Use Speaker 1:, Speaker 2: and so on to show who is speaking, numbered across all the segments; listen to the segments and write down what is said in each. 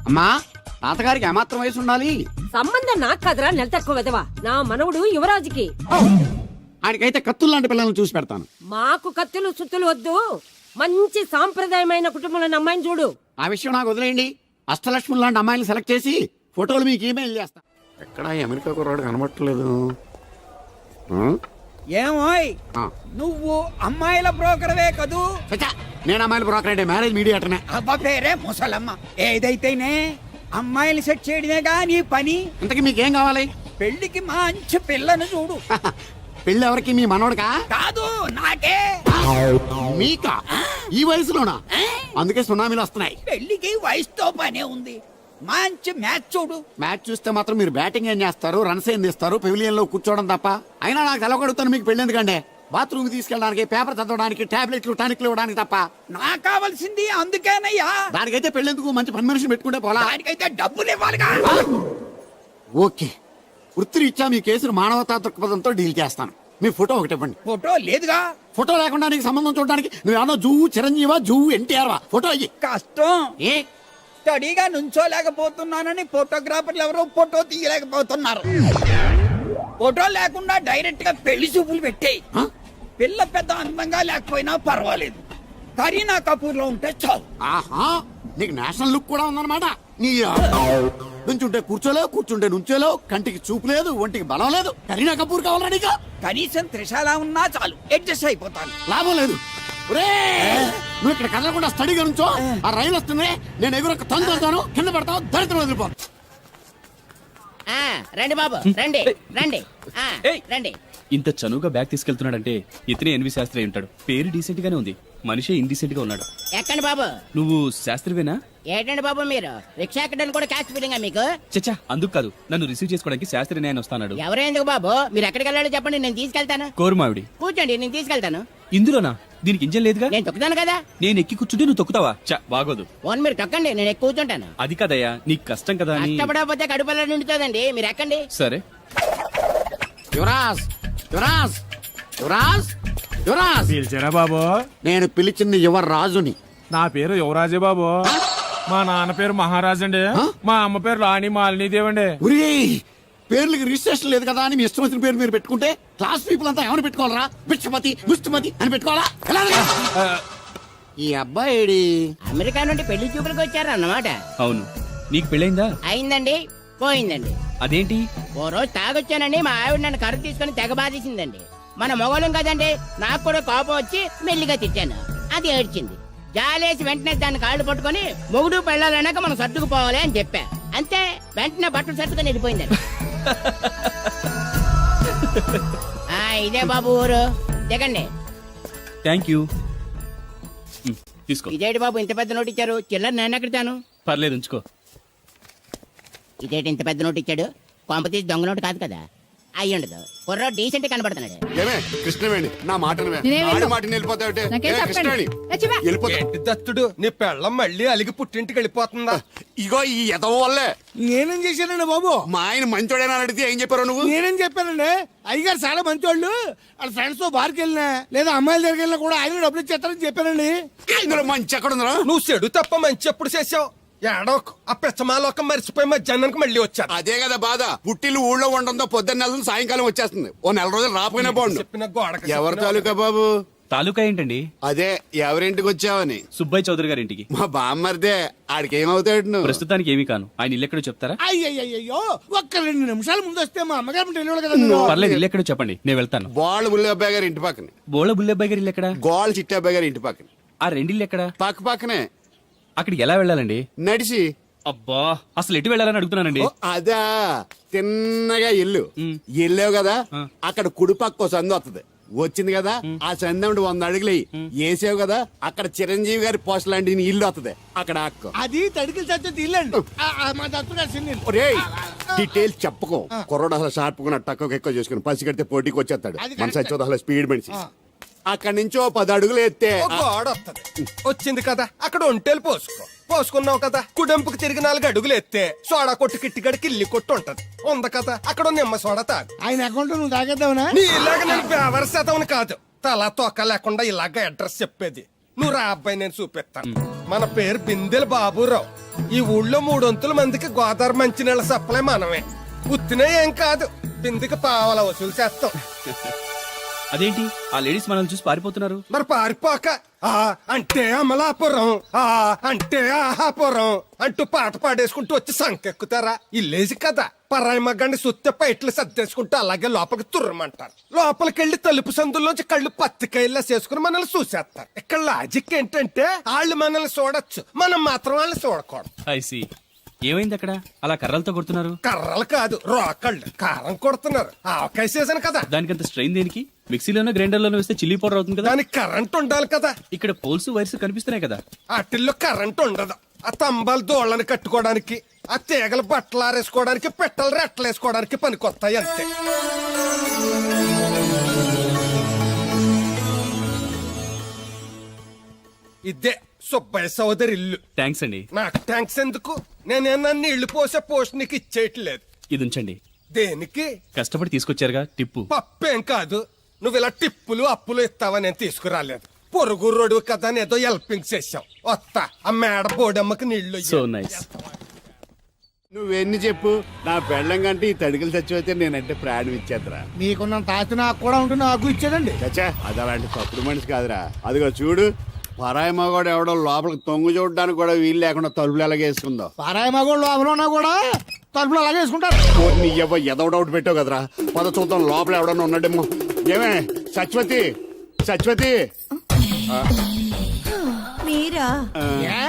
Speaker 1: అమ్మా తాతగారికి ఏమాత్రం వయసు ఉండాలి?
Speaker 2: సంబంధం నాకు కదరా, నెల తక్కువ విధవా. నా మనవుడు యువరాజుకి.
Speaker 1: ఆయనకైతే కత్తులు లాంటి పిల్లల్ని చూసి పెడతాను.
Speaker 2: మాకు కత్తులు సుత్తులు వద్దు, మంచి సాంప్రదాయమైన కుటుంబంలో అమ్మాయిని చూడు.
Speaker 1: ఆ విషయం నాకు వదిలేయండి. అష్టలక్ష్మి లాంటి అమ్మాయిని సెలెక్ట్ చేసి ఫోటోలు మీకు ఈమెయిల్ చేస్తా. ఎక్కడ అమెరికా కుర్రాడు కనబట్టలేదు.
Speaker 3: ఏమోయ్ నువ్వు అమ్మాయిల బ్రోకర్వే కదూ?
Speaker 1: నేను అమ్మాయిల బ్రోకర్ అంటే మ్యారేజ్ మీడియాటర్నే.
Speaker 3: అబ్బా పేరే ముసలమ్మ. ఏదైతేనే అమ్మాయిలు సెట్ చేయడమేగా నీ పని.
Speaker 1: ఇంతకీ మీకేం కావాలి?
Speaker 3: పెళ్లికి మంచి పిల్లను చూడు.
Speaker 1: పెళ్లి ఎవరికి? మీ మనోడుకా?
Speaker 3: కాదు, నాకే.
Speaker 1: మీకా? ఈ వయసులోనా? అందుకే సునామీలు వస్తున్నాయి.
Speaker 3: పెళ్లికి వయసుతో పనే ఉంది. మంచి మ్యాచ్ చూడు.
Speaker 1: మ్యాచ్ చూస్తే మాత్రం మీరు బ్యాటింగ్ ఏం చేస్తారు, రన్స్ ఏం తీస్తారు, పెవిలియన్ లో కూర్చోవడం తప్ప. అయినా నాకు తెలవగడుగుతాను మీకు పెళ్లి ఎందుకంటే బాత్రూమ్ తీసుకెళ్ళడానికి, పేపర్ చదవడానికి, టాబ్లెట్లు టానిక్లు ఇవ్వడానికి తప్ప.
Speaker 3: నాకు కావాల్సింది అందుకేనయ్యా.
Speaker 1: దానికైతే పెళ్ళెందుకు? మంచి పని మనిషి పెట్టుకుంటే పోలా.
Speaker 3: దానికైతే డబ్బులు ఇవ్వాలిగా.
Speaker 1: ఓకే, వృత్తిరీత్యా మీ కేసును మానవతా దృక్పథంతో డీల్ చేస్తాను. మీ ఫోటో ఒకటి ఇవ్వండి.
Speaker 3: ఫోటో లేదుగా.
Speaker 1: ఫోటో లేకుండా నీకు సంబంధం చూడడానికి నువ్వు ఏమన్నా జువ్వు చిరంజీవా, జువ్వు ఎన్టీఆర్ వా? ఫోటో అయ్యి.
Speaker 3: కష్టం.
Speaker 1: ఏ
Speaker 3: స్టడీగా నుంచోలేకపోతున్నానని ఫోటోగ్రాఫర్లు ఎవరో ఫోటో తీయలేకపోతున్నారు. ఫోటో లేకుండా డైరెక్ట్ గా పెళ్లి చూపులు పెట్టేయి. పిల్ల పెద్ద అందంగా లేకపోయినా పర్వాలేదు, కరీనా కపూర్ లో ఉంటే చాలు.
Speaker 1: ఆహా, నీకు నేషనల్ లుక్ కూడా ఉందన్నమాట. నీ నుంచుంటే కూర్చోలేవు, కూర్చుంటే నుంచోలేవు, కంటికి చూపు లేదు, ఒంటికి బలం లేదు. కరీనా కపూర్ కావాలా నీకు?
Speaker 3: కనీసం త్రిశాల ఉన్నా చాలు, అడ్జస్ట్ అయిపోతాను.
Speaker 1: లాభం లేదు. నువ్వు ఇక్కడ కదలకుండా స్టడీగా నుంచో. ఆ రైలు వస్తుంది, నేను ఎగురొక్క తంతాను, కింద పడతావు, దరిద్రం వదిలిపో.
Speaker 4: రండి బాబు, రండి రండి రండి.
Speaker 5: ఇంత చనువుగా బ్యాగ్ తీసుకెళ్తున్నాడంటే ఇతనే ఎన్వి శాస్త్రి అయి ఉంటాడు. పేరు డీసెంట్ గానే ఉంది, మనిషే ఇండీసెంట్ గా ఉన్నాడు.
Speaker 4: ఎక్కండి బాబు.
Speaker 5: నువ్వు శాస్త్రివేనా?
Speaker 4: ఏంటండి బాబు మీరు రిక్షా ఎక్కడానికి కూడా క్యాష్ ఫీలింగా మీకు?
Speaker 5: చచ్చా, అందుకు కాదు, నన్ను రిసీవ్ చేసుకోవడానికి శాస్త్రి నేను వస్తాడు.
Speaker 4: ఎవరో ఎందుకు బాబు, మీరు ఎక్కడికి వెళ్ళాలో చెప్పండి, నేను తీసుకెళ్తాను.
Speaker 5: కోరుమావిడి.
Speaker 4: కూర్చోండి, నేను తీసుకెళ్తాను.
Speaker 5: ఇందులోనా? దీనికి ఇంజన్ లేదుగా.
Speaker 4: నేను తొక్కుతాను కదా.
Speaker 5: నేను ఎక్కి కూర్చుంటే నువ్వు తొక్కుతావా? చా, బాగోదు.
Speaker 4: ఓన్ మీరు తొక్కండి, నేను ఎక్కి కూర్చుంటాను.
Speaker 5: అది కదయ్యా, నీకు కష్టం కదా అని.
Speaker 4: కష్టపడకపోతే కడుపులో నిండుతుందండి, మీరు ఎక్కండి.
Speaker 5: సరే.
Speaker 1: యువరాజ్, యువరాజ్, యువరాజ్, యువరాజ్.
Speaker 6: పిలిచారా బాబు?
Speaker 1: నేను పిలిచింది యువరాజుని.
Speaker 6: నా పేరు యువరాజే బాబు. మా నాన్న పేరు మహారాజ్ అండి. మా అమ్మ పేరు రాణి మాలినీదేవి అండి.
Speaker 1: పేర్లకి రిజిస్ట్రేషన్ లేదు కదా అని మీ ఇష్టం వచ్చిన పేరు మీరు పెట్టుకుంటే క్లాస్ పీపుల్ అంతా ఏమని పెట్టుకోవాలరా? బిచ్చమతి, ముష్టిమతి అని పెట్టుకోవాలా? ఈ అబ్బాయి
Speaker 4: అమెరికా నుండి పెళ్లి చూపులకు వచ్చారు అన్నమాట.
Speaker 5: అవును. నీకు పెళ్ళైందా?
Speaker 4: అయిందండి, పోయిందండి.
Speaker 5: అదేంటి?
Speaker 4: ఓ రోజు తాగొచ్చానని మా ఆవిడ నన్ను కర్ర తీసుకుని తెగ బాధేసిందండి. మన మొగలం కదండి, నాకు కూడా కోపం వచ్చి మెల్లిగా తిట్టాను. అది ఏడ్చింది. జాలేసి వెంటనే దాన్ని కాళ్ళు పట్టుకొని మొగుడు పెళ్ళాలన్నాక మనం సర్దుకుపోవాలి అని చెప్పా. అంతే, వెంటనే బట్టలు సర్దుకొని వెళ్ళిపోయిందండి. ఇదే బాబు ఊరు, దిగండి.
Speaker 5: Thank you. తీసుకో.
Speaker 4: ఇదేంటి బాబు ఇంత పెద్ద నోటు ఇచ్చారు? చిల్లర నేను ఎక్కడతాను.
Speaker 5: పర్లేదు, ఉంచుకో.
Speaker 4: ఇదేంటి ఇంత పెద్ద నోటు ఇచ్చాడు? కొంప తీసి దొంగ నోటు కాదు కదా? అయ్యుండదు, కుర్ర డీసెంట్ కనబడుతున్నాడు.
Speaker 1: కృష్ణవేణి, నా మాట
Speaker 7: దత్తుడు నీ పెళ్ళం మళ్ళీ అలిగి పుట్టింటికి వెళ్ళిపోతుందా?
Speaker 1: ఇగో ఈ ఎదవ వల్లే.
Speaker 6: నేనేం చేశానండి బాబు?
Speaker 1: మా ఆయన మంచోడేనా అడిగితే ఏం చెప్పారు నువ్వు?
Speaker 6: నేనేం చెప్పానండి? అయ్యగారు చాలా మంచోళ్ళు. వాళ్ళ ఫ్రెండ్స్ తో బార్కి వెళ్ళినా లేదా అమ్మాయిల దగ్గరికి వెళ్ళినా కూడా ఆయన డబ్బులు ఇచ్చేస్తారని చెప్పానండి.
Speaker 1: ఇందులో మంచి ఎక్కడ ఉందా?
Speaker 7: నువ్వు చెడు తప్ప మంచి ఎప్పుడు చేసావు? ఏడోకు ఆ పెచ్చమాలోకం మర్చిపోయి మధ్యాహ్నానికి మళ్ళీ వచ్చారు.
Speaker 1: అదే కదా బాధ. పుట్టిల్లు ఊళ్ళో ఉండడంతో పొద్దున్న నెల సాయంకాలం వచ్చేస్తుంది. ఓ నెల రోజులు రాపోయినా బాగుండు.
Speaker 7: చెప్పిన గోడకి
Speaker 1: ఎవరి తాలూకా బాబు?
Speaker 5: తాలూకా ఏంటండి?
Speaker 1: అదే ఎవరింటికి వచ్చావని.
Speaker 5: సుబ్బయ్య చౌదరి గారి ఇంటికి.
Speaker 1: మా బామ్మర్దే. ఆడికి ఏమవుతాడు నువ్వు?
Speaker 5: ప్రస్తుతానికి ఏమీ కాను. ఆయన ఇల్లు ఎక్కడో చెప్తారా?
Speaker 6: అయ్యయ్యో, ఒక్క 2 నిమిషాలు ముందు వస్తే మా అమ్మగారు తెలియదు కదా.
Speaker 5: పర్లేదు, ఇల్లు ఎక్కడో చెప్పండి, నేను వెళ్తాను.
Speaker 1: బోళ్ళ బుల్లి అబ్బాయి గారి ఇంటి పక్కన.
Speaker 5: బోళ బుల్లెబ్బాయి గారి ఇల్లు ఎక్కడ?
Speaker 1: గోళ్ళ చిట్టి అబ్బాయి గారి ఇంటి పక్కన.
Speaker 5: ఆ రెండిల్లు ఎక్కడ?
Speaker 1: పక్క పక్కనే.
Speaker 5: అక్కడికి ఎలా వెళ్ళాలండి?
Speaker 1: నడిచి.
Speaker 5: అబ్బా, అసలు ఎటు వెళ్ళాలని అడుగుతున్నానండి.
Speaker 1: అదా, తిన్నగా ఇల్లు వెళ్ళావు కదా, అక్కడ కుడిపక్క సందు వస్తుంది. వచ్చింది కదా, ఆ సందముడు 100 అడుగులు వేసావు కదా, అక్కడ చిరంజీవి గారి పోస్ట్ లాంటి ఇల్లు వస్తుంది. అక్కడ అక్క
Speaker 6: అది తడికిలు చచ్చేది ఇల్లండి. మా దత్తు
Speaker 1: డీటెయిల్స్ చెప్పుకో. కుర్రోడు అసలు షార్ప్ తక్కువ ఎక్కువ చేసుకుని పసి కడితే పోటీకి వచ్చేస్తాడు. మన సచ్చి అసలు స్పీడ్ మనిషి. అక్కడి నుంచి 10 అడుగులు ఎత్తే
Speaker 7: గోడ వస్తుంది. వచ్చింది కదా, అక్కడ ఒంటేలు పోసుకున్నావు కదా, కుడెంపుకి తిరిగి 4 అడుగులు ఎత్తే సోడా కొట్టు కిట్టిగడి కిల్లి కొట్టు ఉంటది. ఉంది కదా, అక్కడ నిమ్మ సోడా తాగు.
Speaker 6: ఆయన అకౌంట్ నువ్వు తాగేద్దావునా?
Speaker 7: నీ ఇలాగ నేను ఫేవర్ శాతం కాదు, తల తోక లేకుండా ఇలాగ అడ్రస్ చెప్పేది. నువ్వు రా అబ్బాయి, నేను చూపిస్తాను. మన పేరు బిందెల బాబురావు. ఈ ఊళ్ళో 300 మందికి గోదావరి మంచినీళ్ళ సప్లై మనమే. ఉత్తినే ఏం కాదు, బిందికి పావల వసూలు చేస్తాం.
Speaker 5: అదేంటి ఆ లేడీస్ మనల్ని చూసి పారిపోతున్నారు?
Speaker 7: మరి పారిపోక ఆ అంటే అమలాపురం, ఆ అంటే ఆహాపురం అంటూ పాట పాడేసుకుంటూ వచ్చి సంకెక్కుతారా? ఇల్లేసి కదా, పరాయి మగ్గాన్ని సుత్తే పైట్లు సర్దేసుకుంటూ అలాగే లోపలికి తుర్రమంటారు. లోపలికెళ్లి తలుపు సందుల్లోంచి కళ్ళు పత్తికాయల్లా చేసుకుని మనల్ని చూసేస్తారు. ఇక్కడ లాజిక్ ఏంటంటే వాళ్ళు మనల్ని చూడొచ్చు, మనం మాత్రం వాళ్ళని చూడకూడదు.
Speaker 5: ఐసి ఏమైంది అక్కడ అలా కర్రలతో కొడుతున్నారు?
Speaker 7: కర్రలు కాదు, రోకళ్ళు కారం కొడుతున్నారు. ఆవకాయ సీజన్ కదా,
Speaker 5: దానికంత స్ట్రెయిన్ దేనికి? మిక్సీలోనో గ్రైండర్లోనో వేస్తే చిల్లీ పౌడర్ అవుతుంది కదా.
Speaker 7: దానికి కరెంట్ ఉండాలి కదా.
Speaker 5: ఇక్కడ పోల్స్ వైర్స్ కనిపిస్తున్నాయి కదా.
Speaker 7: వాటిల్లో కరెంట్ ఉండదు. ఆ తంబాలు దోళ్ళని కట్టుకోవడానికి, ఆ తీగలు బట్టలు ఆరేసుకోవడానికి, పెట్టలు రెట్టలు వేసుకోవడానికి పనికొస్తాయి అంతే. ఇదే సుబ్బయ్య సోదరి ఇల్లు.
Speaker 5: థ్యాంక్స్ అండి.
Speaker 7: నాకు థ్యాంక్స్ ఎందుకు? నేనేనా నీళ్లు పోసే పోస్ట్ నీకు ఇచ్చేయట్లేదు.
Speaker 5: ఇది ఉంచండి.
Speaker 7: దేనికి?
Speaker 5: కష్టపడి తీసుకొచ్చారుగా టిప్పు.
Speaker 7: పప్పేం కాదు, నువ్వు ఇలా టిప్పులు అప్పులు ఇస్తావని నేను తీసుకురాలేదు. పొరుగు రోడ్డు కదా అని ఏదో హెల్పింగ్ చేసావు. వస్తా ఆ మేడ బోడమ్మకి నీళ్లు
Speaker 5: సో నైస్.
Speaker 1: నువ్వెన్ని చెప్పు, నా పెళ్ళం కంటే ఈ తడికలు చచ్చిపోతే నేనంటే ప్రాణం ఇచ్చేద్దరా.
Speaker 6: మీకున్నంత ఆస్తి నాకు కూడా ఉంటుంది, నాకు ఇచ్చాడండి.
Speaker 1: చచ్చా, అది అలాంటి తప్పుడు మనిషి కాదురా. అదిగో చూడు, పరాయి మగవాడు ఎవడో లోపలికి తొంగు చూడడానికి కూడా వీలు లేకుండా తలుపులు ఎలాగేసుకుందో.
Speaker 6: పారాయి మగోళ్ళు లోపల ఉన్నా కూడా తలుపులు అలాగే వేసుకుంటారు.
Speaker 1: నీ ఎదవ డౌట్ పెట్టావు కదరా. పద చూద్దాం లోపల ఎవడన్నా ఉన్నాడేమో. ఏమే సత్యవతి, సత్యవతి.
Speaker 8: మీరా?
Speaker 6: ఏ?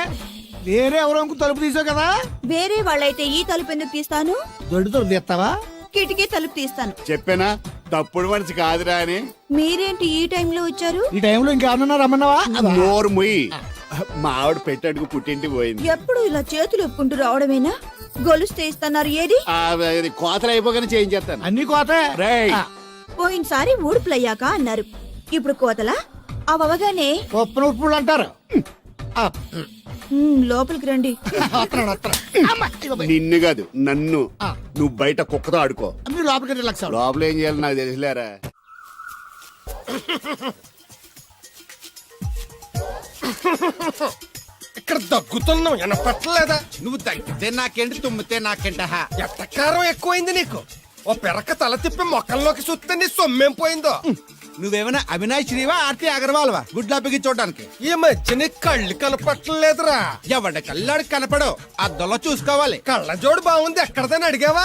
Speaker 6: వేరే ఎవరో తలుపు తీసావు కదా.
Speaker 8: వేరే వాళ్ళైతే ఈ తలుపు ఎందుకు తీస్తాను?
Speaker 6: దొడ్డు తలుపు తీస్తావా?
Speaker 8: కిటికీ తలుపు తీస్తాను.
Speaker 1: చెప్పానా తప్పుడు మనిషి కాదురా అని.
Speaker 8: మీరేంటి ఈ టైంలో వచ్చారు?
Speaker 6: ఈ టైంలో ఇంకేమన్నా రమ్మన్నావా?
Speaker 1: నోరు ముయ్యి. మా ఆవిడ పెట్టడుకు పుట్టింటి పోయింది.
Speaker 8: ఎప్పుడు ఇలా చేతులు ఒప్పుకుంటూ రావడమేనా? గొలుస్తే ఇస్తున్నారు ఏది?
Speaker 1: అది కోతలు అయిపోగానే చేయించేస్తాను.
Speaker 6: అన్ని కోతే.
Speaker 1: రేయ్,
Speaker 8: పోయినసారి ఊడుపులయ్యాక అన్నారు, ఇప్పుడు కోతలా? అవగానే
Speaker 6: ఉప్పును ఉప్పులు అంటారు.
Speaker 8: లోపలికి రండి.
Speaker 1: నిన్ను కాదు నన్ను. నువ్వు బయట కుక్కతో ఆడుకో.
Speaker 6: మీరు లోపలికి రిలాక్స్ అవ్వండి.
Speaker 1: లోపల ఏం చేయాలి నాకు తెలిసిలేరా.
Speaker 7: ఇక్కడ దగ్గుతున్నావు వినపట్టలేదా?
Speaker 9: నువ్వు తగ్గితే నాకేంటి, తుమ్మితే నాకేంట?
Speaker 7: ఎట్టకారం ఎక్కువైంది నీకు. ఓ పెరక తల తిప్పి మొక్కల్లోకి చూస్తే నీ సొమ్మేం పోయిందో.
Speaker 9: నువ్వేమైనా అవినాష్ శ్రీవా, ఆర్తి అగర్వాల్వా గుడ్లా బిగి చూడడానికి?
Speaker 7: ఈ మధ్య నీ కళ్ళు కనపట్టలేదురా.
Speaker 9: ఎవడ కళ్ళాడు కనపడవు, అద్దంలో చూసుకోవాలి.
Speaker 7: కళ్ళజోడు బాగుంది, ఎక్కడదని అడిగావా?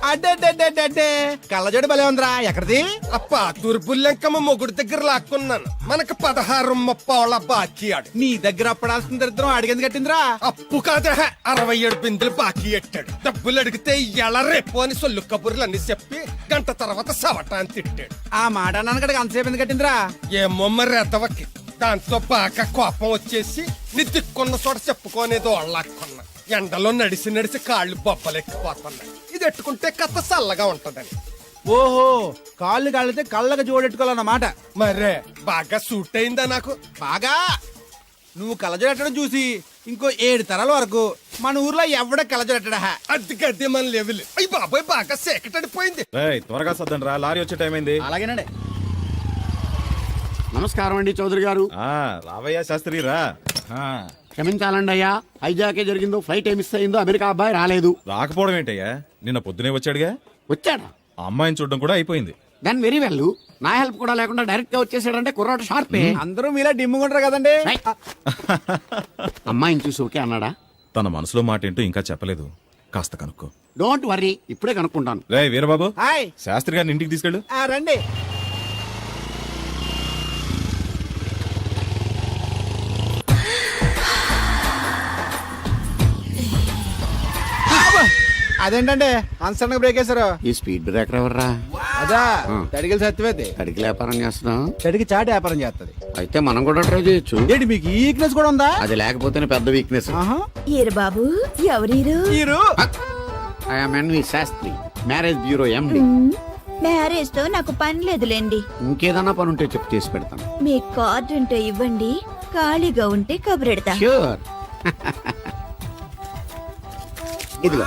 Speaker 9: అడ్డే కళ్ళజోడు భలే ఉందిరా. ఎక్కడిది?
Speaker 7: ఆ పాతూరు బుల్లెంకమ్మ మొగుడు దగ్గర లాక్కున్నాను. మనకు 16 బాకీ ఆడు.
Speaker 9: నీ దగ్గర అప్పడాల్సిన దరిద్రం అడిగింది కట్టిందిరా.
Speaker 7: అప్పు కాదే, 67 బిందులు బాకీ ఎట్టాడు. డబ్బులు అడిగితే ఎలా రేపు అని సొల్లు కబుర్లు అన్ని చెప్పి గంట తర్వాత సవటాన్ని తిట్టాడు.
Speaker 9: ఆ మాట అన్నాను అంతసేపు ఎందుకు కట్టిందిరా?
Speaker 7: ఏమో మరి ఎదవకి. దాంతో బాగా కోపం వచ్చేసి నీ దిక్కున్న చోట చెప్పుకోనేదో వాళ్ళకున్నా. ఎండలో నడిచి నడిచి కాళ్ళు బొబ్బలెక్కిపోతున్నాయి. ఇది ఎట్టుకుంటే కథ చల్లగా ఉంటదని.
Speaker 9: ఓహో, కాళ్ళు కాళ్ళతే కళ్ళకు జోడెట్టుకోవాలన్నమాట.
Speaker 7: మరే బాగా సూట్ అయిందా నాకు?
Speaker 9: బాగా. నువ్వు కళ్ళజోడెట్టడం చూసి ఇంకో 7 తరాల వరకు మన ఊర్లో ఎవడ కళ్ళజోడెట్టడా.
Speaker 7: అది గడ్డి మన లెవెల్. అయ్యి బాబాయ్ బాగా సేకటడిపోయింది.
Speaker 10: త్వరగా సర్దండి రా, లారీ వచ్చే టైం అయింది.
Speaker 9: అలాగేనండి.
Speaker 1: నమస్కారం అండి చౌదరి గారు.
Speaker 10: రావయ్యా శాస్త్రి రా.
Speaker 1: క్షమించాలండి అయ్యా, హైజాకే జరిగిందో, ఫ్లైట్ ఏమి మిస్ అయిందో, అమెరికా అబ్బాయి రాలేదు.
Speaker 10: రాకపోవడం ఏంటయ్యా, నిన్న పొద్దునే వచ్చాడుగా.
Speaker 1: వచ్చాడా?
Speaker 10: ఆ అమ్మాయిని చూడడం కూడా అయిపోయింది.
Speaker 1: దాని వెరీ వెల్. నా హెల్ప్ కూడా లేకుండా డైరెక్ట్ గా వచ్చేసాడంటే కుర్రాడు షార్పే.
Speaker 9: అందరూ మీలా డిమ్ముకుంటారు కదండి.
Speaker 1: అమ్మాయిని చూసి ఓకే అన్నాడా?
Speaker 10: తన మనసులో మాట ఏంటో ఇంకా చెప్పలేదు, కాస్త కనుక్కో.
Speaker 1: డోంట్ వర్రీ, ఇప్పుడే కనుక్కుంటాను.
Speaker 10: రే వీరబాబు,
Speaker 9: హాయ్.
Speaker 10: శాస్త్రి గారిని ఇంటికి తీసుకెళ్ళు.
Speaker 9: రండి. అదేంటంటే అన్సడన్ బ్రేక్ వేశారు?
Speaker 1: ఈ స్పీడ్ బ్రేకర్ ఎవర్రా?
Speaker 9: అదా తడిగిలి సత్యవేది.
Speaker 1: కడికి వ్యాపారం చేస్తున్నాం.
Speaker 9: తడికి చాటి వ్యాపారం చేస్తది.
Speaker 1: అయితే మనం కూడా ట్రై చేయొచ్చు.
Speaker 9: ఏంటి మీకు ఈ వీక్నెస్ కూడా ఉందా?
Speaker 1: అది లేకపోతేనే పెద్ద వీక్నెస్.
Speaker 8: ఈరు బాబు, ఎవరీరు?
Speaker 1: I'm NV Sastry, marriage bureau MD.
Speaker 8: Marriage తో నాకు పని లేదులేండి.
Speaker 1: ఇంకేదన్నా పని ఉంటే చెప్పు, చేసి పెడతాను.
Speaker 8: మీ కార్డు ఉంటే ఇవ్వండి, ఖాళీగా ఉంటే కబురెడతా.
Speaker 1: ష్యూర్. ఇదిగో.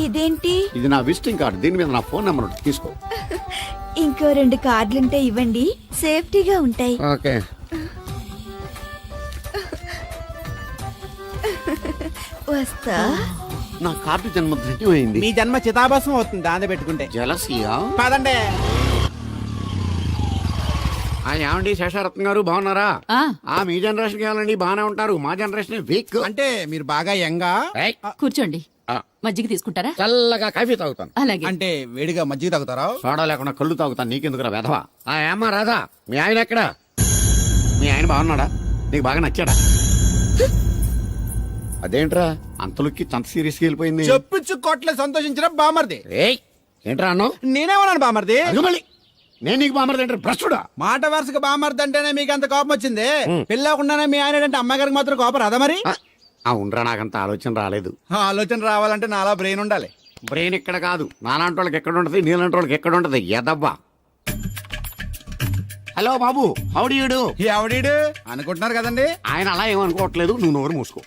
Speaker 8: ఇదేంటి?
Speaker 1: ఇది నా విజిటింగ్ కార్డు, దీని మీద నా ఫోన్ నెంబర్ ఉంటుంది, తీసుకో.
Speaker 8: ఇంకో 2 కార్డులుంటే ఇవ్వండి, సేఫ్టీగా ఉంటాయి.
Speaker 1: ఓకే.
Speaker 8: వస్తా
Speaker 1: నా కార్డు జన్మ ధన్యమైంది.
Speaker 9: మీ జన్మ చితాభస్మం అవుతుంది దాంతో పెట్టుకుంటే.
Speaker 1: జలసియా?
Speaker 9: పదండి.
Speaker 1: ఏమండి శేషారత్న గారు బాగున్నారా? మీ జనరేషన్ కావాలండి బాగానే ఉంటారు, మా జనరేషన్ వీక్.
Speaker 9: అంటే మీరు బాగా యంగా.
Speaker 2: కూర్చోండి, మజ్జిగ తీసుకుంటారా?
Speaker 1: చల్లగా కాఫీ తాగుతాను.
Speaker 2: అలాగే.
Speaker 9: అంటే వేడిగా మజ్జిగ తాగుతారా?
Speaker 1: సోడా లేకుండా కళ్ళు తాగుతాను. నీకెందుకురా వెధవా? ఏమ్మా రాధా, మీ ఆయన ఎక్కడా? మీ ఆయన బాగున్నాడా? నీకు బాగా నచ్చాడా? అదేంట్రా అంతలోకి అంత సీరియస్ వెళ్ళిపోయింది?
Speaker 9: చెప్పుచ్చు కొట్ల సంతోషించిన బామర్ది.
Speaker 1: ఏయ్ ఏంట్రా అన్నావు?
Speaker 9: నేనేమన్నాను బామర్ది?
Speaker 1: మళ్ళీ నేను నీకు బామర్ది అంటే భ్రష్టుడా?
Speaker 9: మాట వరుసగా బామర్ది అంటేనే మీకు అంత కోపం వచ్చింది. పిల్లకుండానే మీ ఆయన అంటే అమ్మగారికి మాత్రం కోపం రాదా మరి?
Speaker 1: అవునరా, నాకంత ఆలోచన రాలేదు.
Speaker 9: ఆ ఆలోచన రావాలంటే నాలా బ్రెయిన్ ఉండాలి.
Speaker 1: బ్రెయిన్ ఇక్కడ కాదు, నాలాంటి వాళ్ళకి ఎక్కడ ఉంటది, నీలాంటి వాళ్ళకి ఎక్కడ ఉంటది ఎదవ్వా. హలో బాబు, హౌడీయుడు.
Speaker 9: ఎవడీడు అనుకుంటున్నారు కదండి.
Speaker 1: ఆయన అలా ఏమనుకోవట్లేదు, నువ్వు నోరు మూసుకో.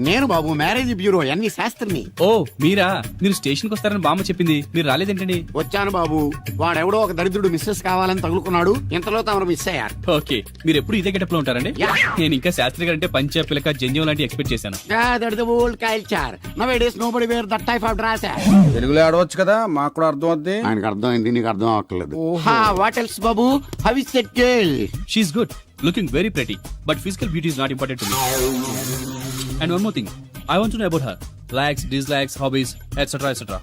Speaker 1: నేను బాబు మ్యారేజ్ బ్యూరో ఎన్ని శాస్త్రిని.
Speaker 5: ఓ మీరా? మీరు స్టేషన్కి వస్తారని బామ్మ చెప్పింది, మీరు రాలేదేంటండి?
Speaker 1: వచ్చాను బాబు, వాడెవడో ఒక దరిద్రుడు మిస్సెస్ కావాలని తగులుకున్నాడు, ఇంతలో తమరు మిస్ అయ్యారు.
Speaker 5: ఓకే, మీరు ఎప్పుడు ఇదే గెటప్ లో ఉంటారండి? నేను ఇంకా శాస్త్రి గారు అంటే పంచ పిలక జంజం లాంటి ఎక్స్పెక్ట్ చేశాను.
Speaker 9: తెలుగులో ఆడవచ్చు కదా, మాకు కూడా అర్థం అవుద్ది.
Speaker 1: ఆయనకు అర్థమైంది, నీకు అర్థం అవ్వట్లేదు. వాట్ ఎల్స్ బాబు? How is it girl?
Speaker 5: She is good, looking very pretty, but physical beauty is not important to me. And one more thing, I want to know about her likes, dislikes, hobbies, etcetera etcetera.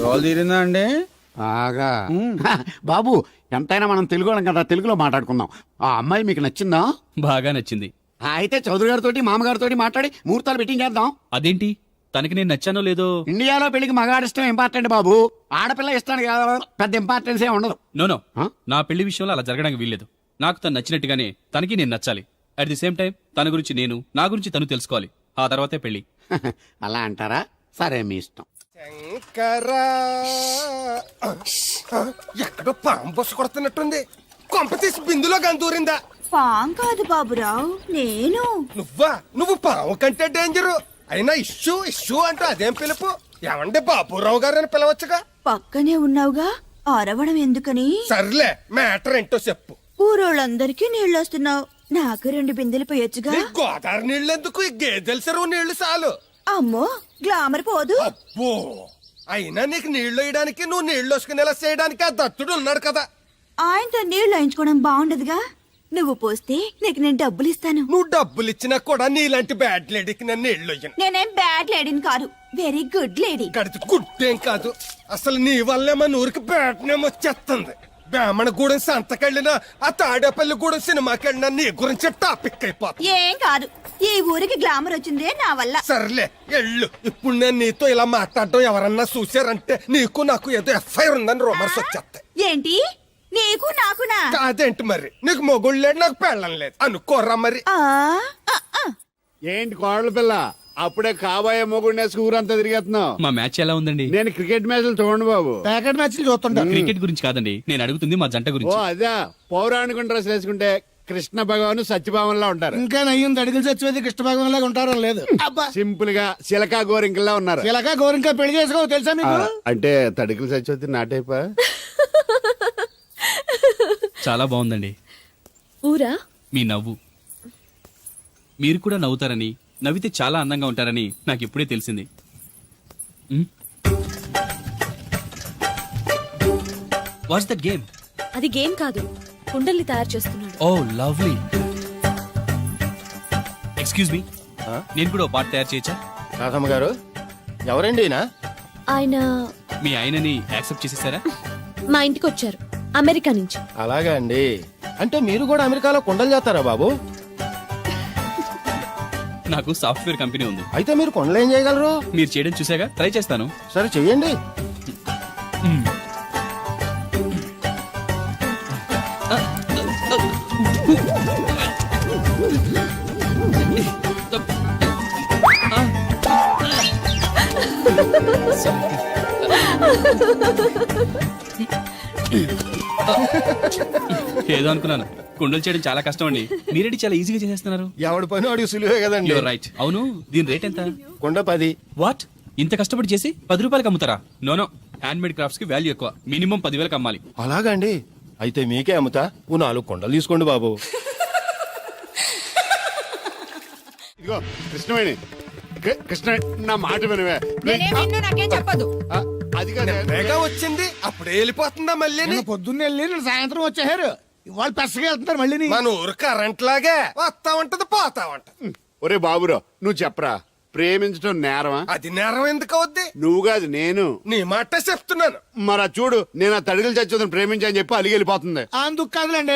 Speaker 9: Role తీరిందా అండి?
Speaker 1: బాగా. బాబు ఎంతైనా మనం తెలుగు వాళ్ళం కదా, తెలుగులో మాట్లాడుకుందాం. ఆ అమ్మాయి మీకు నచ్చిందా?
Speaker 5: బాగా నచ్చింది.
Speaker 1: అయితే చౌదరి గారితో మామగారితో మాట్లాడి ముహూర్తాలు పెట్టింగ్ చేద్దాం.
Speaker 5: అదేంటి, తనకి నేను నచ్చానో లేదో?
Speaker 1: ఇండియాలో పెళ్లికి మగాడి ఇష్టం ఇంపార్టెంట్ బాబు, ఆడపిల్ల ఇష్టానికి పెద్ద ఇంపార్టెన్స్ ఏ ఉండదు.
Speaker 5: నో నా పెళ్లి విషయంలో అలా జరగడానికి వీల్లేదు. నాకు తను నచ్చినట్టుగానే తనకి నేను నచ్చాలి. అట్ ది సేమ్ టైం తన గురించి నేను, నా గురించి తను తెలుసుకోవాలి. ఆ తర్వాతే పెళ్లి.
Speaker 1: అలా అంటారా? సరే మీ ఇష్టం.
Speaker 7: శంకరా ఎక్కడో పాము బొస్సు కొడుతున్నట్టుంది. కొంప తీసి బిందులో గందూరిందా?
Speaker 8: పాం కాదు బాబురావు, నేను.
Speaker 7: నువ్వు పాము కంటే డేంజరు. అయినా ఇష్యూ ఇష్యూ అంటూ అదేం పిలుపు? ఏమండి బాబురావు గారు అని పిలవచ్చుగా.
Speaker 8: పక్కనే ఉన్నావుగా, అరవడం ఎందుకని?
Speaker 7: సర్లే, మ్యాటర్ ఏంటో చెప్పు.
Speaker 8: ఊరోళ్ళందరికీ నీళ్ళు వస్తున్నావు, నాకు 2 బిందెలు పోయొచ్చుగా.
Speaker 7: నీ గోదావరి నీళ్ళెందుకు? ఈ గేదెల చెరువు నీళ్లు చాలు.
Speaker 8: అమ్మో, గ్లామర్ పోదు.
Speaker 7: అబ్బో, అయినా నీకు నీళ్లు వేయడానికి, నువ్వు నీళ్లు వసుకునేలా చేయడానికి ఆ దత్తుడు ఉన్నాడు కదా.
Speaker 8: ఆయనతో నీళ్లు వేయించుకోవడం బాగుండదుగా. నువ్వు పోస్తే నీకు నేను డబ్బులు ఇస్తాను.
Speaker 7: నువ్వు డబ్బులు ఇచ్చినా కూడా నీలాంటి బ్యాడ్ లేడీకి నేను నీళ్లు వేయను.
Speaker 8: నేనేం బ్యాడ్ లేడీని కాదు, వెరీ గుడ్ లేడీ.
Speaker 7: కడితే గుడ్డేం కాదు. అసలు నీ వల్లే మన ఊరికి బ్యాడ్ నేమ్ వచ్చేస్తుంది. బ్రాహ్మణ గూడెం సంతకెళ్ళినా, ఆ తాడేపల్లి గూడెం సినిమాకెళ్ళినా నీ గురించి టాపిక్ అయిపోతుంది.
Speaker 8: ఏం కాదు, ఈ ఊరికి గ్లామర్ వచ్చిందే నా వల్ల.
Speaker 7: సర్లే ఎళ్ళు. ఇప్పుడు నేను నీతో ఇలా మాట్లాడటం ఎవరన్నా చూసారంటే నీకు నాకు ఏదో ఎఫ్ఐఆర్ ఉందని రూమర్స్ వచ్చేస్తాయి.
Speaker 8: ఏంటి, నీకు నాకునా?
Speaker 7: కాదేంటి మరి? నీకు మొగుళ్ళు లేడు, నాకు పెళ్ళం లేదు అనుకోరా మరి.
Speaker 1: ఏంటి కోడల పిల్ల, అప్పుడే కాబోయే మొగుడు ఊరంతా తిరిగేస్తున్నావు?
Speaker 5: మా మ్యాచ్ ఎలా ఉందండి?
Speaker 1: నేను క్రికెట్ మ్యాచ్లు చూడండి బాబు.
Speaker 6: ప్యాకెట్ మ్యాచ్లు చూస్తుంటా.
Speaker 5: క్రికెట్ గురించి కాదండి నేను అడుగుతుంది, మా జంట
Speaker 1: ఓ
Speaker 5: గురించి.
Speaker 1: అదే, పౌరాణిక డ్రెస్ వేసుకుంటే కృష్ణ భగవాన్ సత్యభావంలా ఉంటారు.
Speaker 6: ఇంకా నయ్యం తడికలు చచ్చిపోతే కృష్ణ భాగం లాగా ఉంటారో లేదు. అబ్బా,
Speaker 1: సింపుల్ గా చిలకా గోరింకల్లా ఉన్నారు.
Speaker 6: ఇలాగా గోరింకా పెళ్లి చేసుకో తెలుసా మీకు?
Speaker 1: అంటే తడికలు చచ్చిపోతే నాటైపా.
Speaker 5: చాలా బాగుందండి.
Speaker 2: ఊరా?
Speaker 5: మీ నవ్వు. మీరు కూడా నవ్వుతారని, నవ్వితే చాలా అందంగా ఉంటారని నాకు ఇప్పుడే తెలిసింది. What's that game?
Speaker 2: అది గేమ్ కాదు, కుండల్ని తయారు చేస్తున్నాడు.
Speaker 5: Oh lovely. ఎక్స్క్యూజ్ మీ, నేను కూడా పాట తయారు చేయొచ్చా?
Speaker 7: రాధమ్మ గారు, ఎవరండి ఈయన?
Speaker 2: ఆయన
Speaker 5: మీ ఆయనని యాక్సెప్ట్ చేసేసారా?
Speaker 2: మా ఇంటికి వచ్చారు, అమెరికా నుంచి.
Speaker 7: అలాగా అండి. అంటే మీరు కూడా అమెరికాలో కొండలు చేస్తారా బాబు?
Speaker 5: నాకు సాఫ్ట్వేర్ కంపెనీ ఉంది.
Speaker 7: అయితే మీరు కొండలు ఏం చేయగలరు?
Speaker 5: మీరు చేయడం చూసాగా, ట్రై చేస్తాను.
Speaker 7: సరే చెయ్యండి.
Speaker 5: ఏదో అనుకున్నాను. కుండలు చేయడం చాలా కష్టం అండి, మీరేంటి చాలా ఈజీగా చేసేస్తున్నారు.
Speaker 7: ఎవడి పని వాడికి సులువే కదండి.
Speaker 5: You're right. అవును, దీని రేట్ ఎంత?
Speaker 7: కొండ 10.
Speaker 5: వాట్? ఇంత కష్టపడి చేసి 10 రూపాయలకి అమ్ముతారా? నోనో, హ్యాండ్ మేడ్ క్రాఫ్ట్స్ కి వాల్యూ ఎక్కువ. మినిమం 10,000కి అమ్మాలి.
Speaker 7: అలాగండి, అయితే మీకే అమ్ముతా. ఓ 4 కొండలు తీసుకోండి బాబు.
Speaker 1: ఇదిగో కృష్ణవేణి, కృష్ణ నా మాట వినవే
Speaker 2: నాకేం చెప్పదు
Speaker 1: ఆ, అది కాదే
Speaker 7: వేగా వచ్చింది అప్పుడే వెళ్ళిపోతుందా మళ్ళీ
Speaker 6: నిన్న పొద్దున్నే వెళ్ళి నిన్న సాయంత్రం వచ్చేసారు ఇవాళ పెసగా వెళ్తున్నారు మళ్ళీ
Speaker 7: మన ఊరు కరెంట్ లాగే వస్తా ఉంటది పోతా ఉంటది
Speaker 1: ఒరే బాబురా నువ్వు చెప్పరా ప్రేమించడం నేరమా?
Speaker 7: అది నేరం ఎందుకు అవుద్ది?
Speaker 1: నువ్వు కాదు నేను.
Speaker 7: నీ మాట చెప్తున్నాను.
Speaker 1: మరి చూడు నేను ఆ తడికలు చచ్చోదని ప్రేమించని చెప్పి అలిగి వెళ్ళిపోతుంది.
Speaker 6: అందుకు కాదులేండి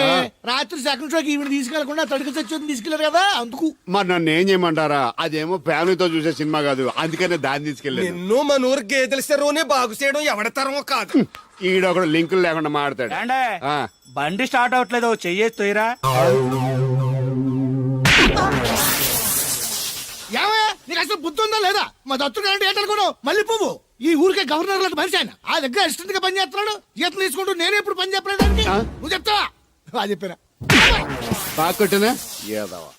Speaker 6: రాత్రి సెకండ్ షోకి ఈవిడ తీసుకెళ్లకుండా తడికలు చచ్చోదని తీసుకెళ్లారు కదా అందుకు.
Speaker 1: మరి నన్ను ఏం చేయమంటారా? అదేమో ఫ్యామిలీతో చూసే సినిమా కాదు, అందుకనే దాన్ని తీసుకెళ్ళాను.
Speaker 7: నిన్ను మన ఊరు గేదెల చెరువునే బాగు చేయడం ఎవరి తరమో కాదు.
Speaker 1: ఈడొకడు లింకులు లేకుండా మాడతాడు.
Speaker 9: ఏండే? బండి స్టార్ట్ అవట్లేదు, చెయ్యేసి తోయరా.
Speaker 6: ఏమయ్యా నీకు అసలు బుద్ధి ఉందా లేదా? మా దత్తుడు అంటే ఏంటనుకోను మళ్ళీ పువ్వు ఈ ఊరికే గవర్నర్ లాంటి మనిషి ఆయన. ఆ దగ్గర అసిస్టెంట్ గా పని చేస్తున్నాడు, జీతం తీసుకుంటూ నేను ఎప్పుడు పని చెప్పలేదానికి నువ్వు చెప్తావా? అది చెప్పినా
Speaker 1: బాగా కొట్టినా ఏదవా.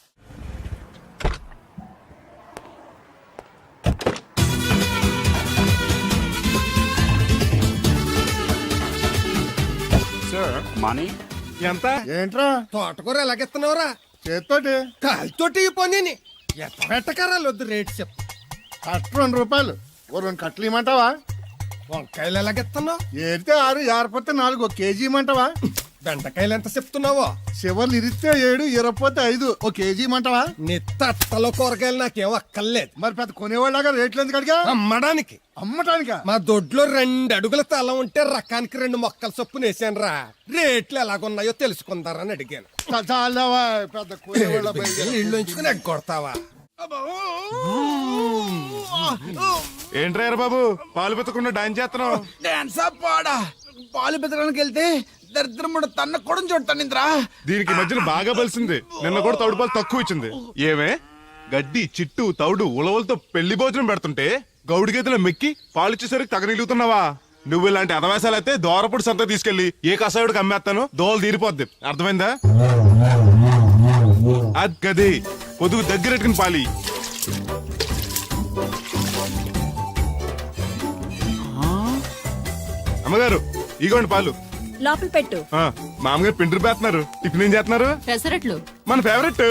Speaker 10: మనీ
Speaker 7: ఎంత?
Speaker 6: ఏంట్రా
Speaker 7: తోటకూర ఎలాగెత్తున్నావురా?
Speaker 6: చేత్తోటి
Speaker 7: కాలితోటి ఈ పనిని ఎట్టకరాలు వద్దు రేటు చెప్పు.
Speaker 6: కట్టు 2 రూపాయలు, ఓ 2 కట్టలు ఇమ్మంటావా?
Speaker 7: వంకాయలు ఎలాగెత్తున్నావు?
Speaker 6: ఏడితే 6, ఏరపోతే 4, 1 కేజీ ఇమ్మంటావా?
Speaker 7: బెండకాయలు ఎంత చెప్తున్నావో?
Speaker 6: చివర్లు ఇరిస్తే 7, ఇరపోతే 5, 1 కేజీ ఇమ్మంటావా?
Speaker 7: నీ తట్టలో కూరగాయలు నాకేం అక్కర్లేదు.
Speaker 6: మరి పెద్ద కొనేవాళ్ళగా రేట్లు ఎందుకు అడిగా?
Speaker 7: అమ్మడానికి.
Speaker 6: అమ్మటానికా?
Speaker 7: మా దొడ్లో 2 అడుగుల తల ఉంటే రకానికి 2 మొక్కల చొప్పున వేసాను రా. రేట్లు ఎలాగున్నాయో తెలుసుకుందారని అడిగాను.
Speaker 6: చాలావా పెద్ద కొనేవాళ్ళ
Speaker 7: ఇల్లు ఉంచుకుని ఎగ్గొడతావా?
Speaker 10: ఏంట్రా బాబు పాలు పెత్తకుండా డాన్స్ చేస్తున్నావు?
Speaker 9: డాన్స్ పాడా పాలు పెతడానికి వెళ్తే దరిద్రముడు తన్న కూడా చూడటానింద్రా.
Speaker 10: దీనికి మధ్యన బాగా బలిసింది. నిన్న కూడా తౌడు పాలు తక్కువ ఇచ్చింది. ఏమే గడ్డి చిట్టు తౌడు ఉలవలతో పెళ్లి భోజనం పెడుతుంటే గౌడి గేదెల మెక్కి పాలు ఇచ్చేసరికి తగనిలుగుతున్నావా? నువ్వు ఇలాంటి అదవేశాలు అయితే దోరపుడు సంత తీసుకెళ్లి ఏ కసాయుడికి అమ్మేస్తాను, దోలు తీరిపోద్ది. అర్థమైందా? అది గది పొదుగు దగ్గరెట్టుకుని పాలి. అమ్మగారు ఇగోండి పాలు.
Speaker 8: లోపల పెట్టు.
Speaker 10: మామగారు పిండి పేస్తున్నారు. టిఫిన్ ఏం చేస్తున్నారు?
Speaker 8: పెసరట్లు.
Speaker 10: మన ఫేవరెట్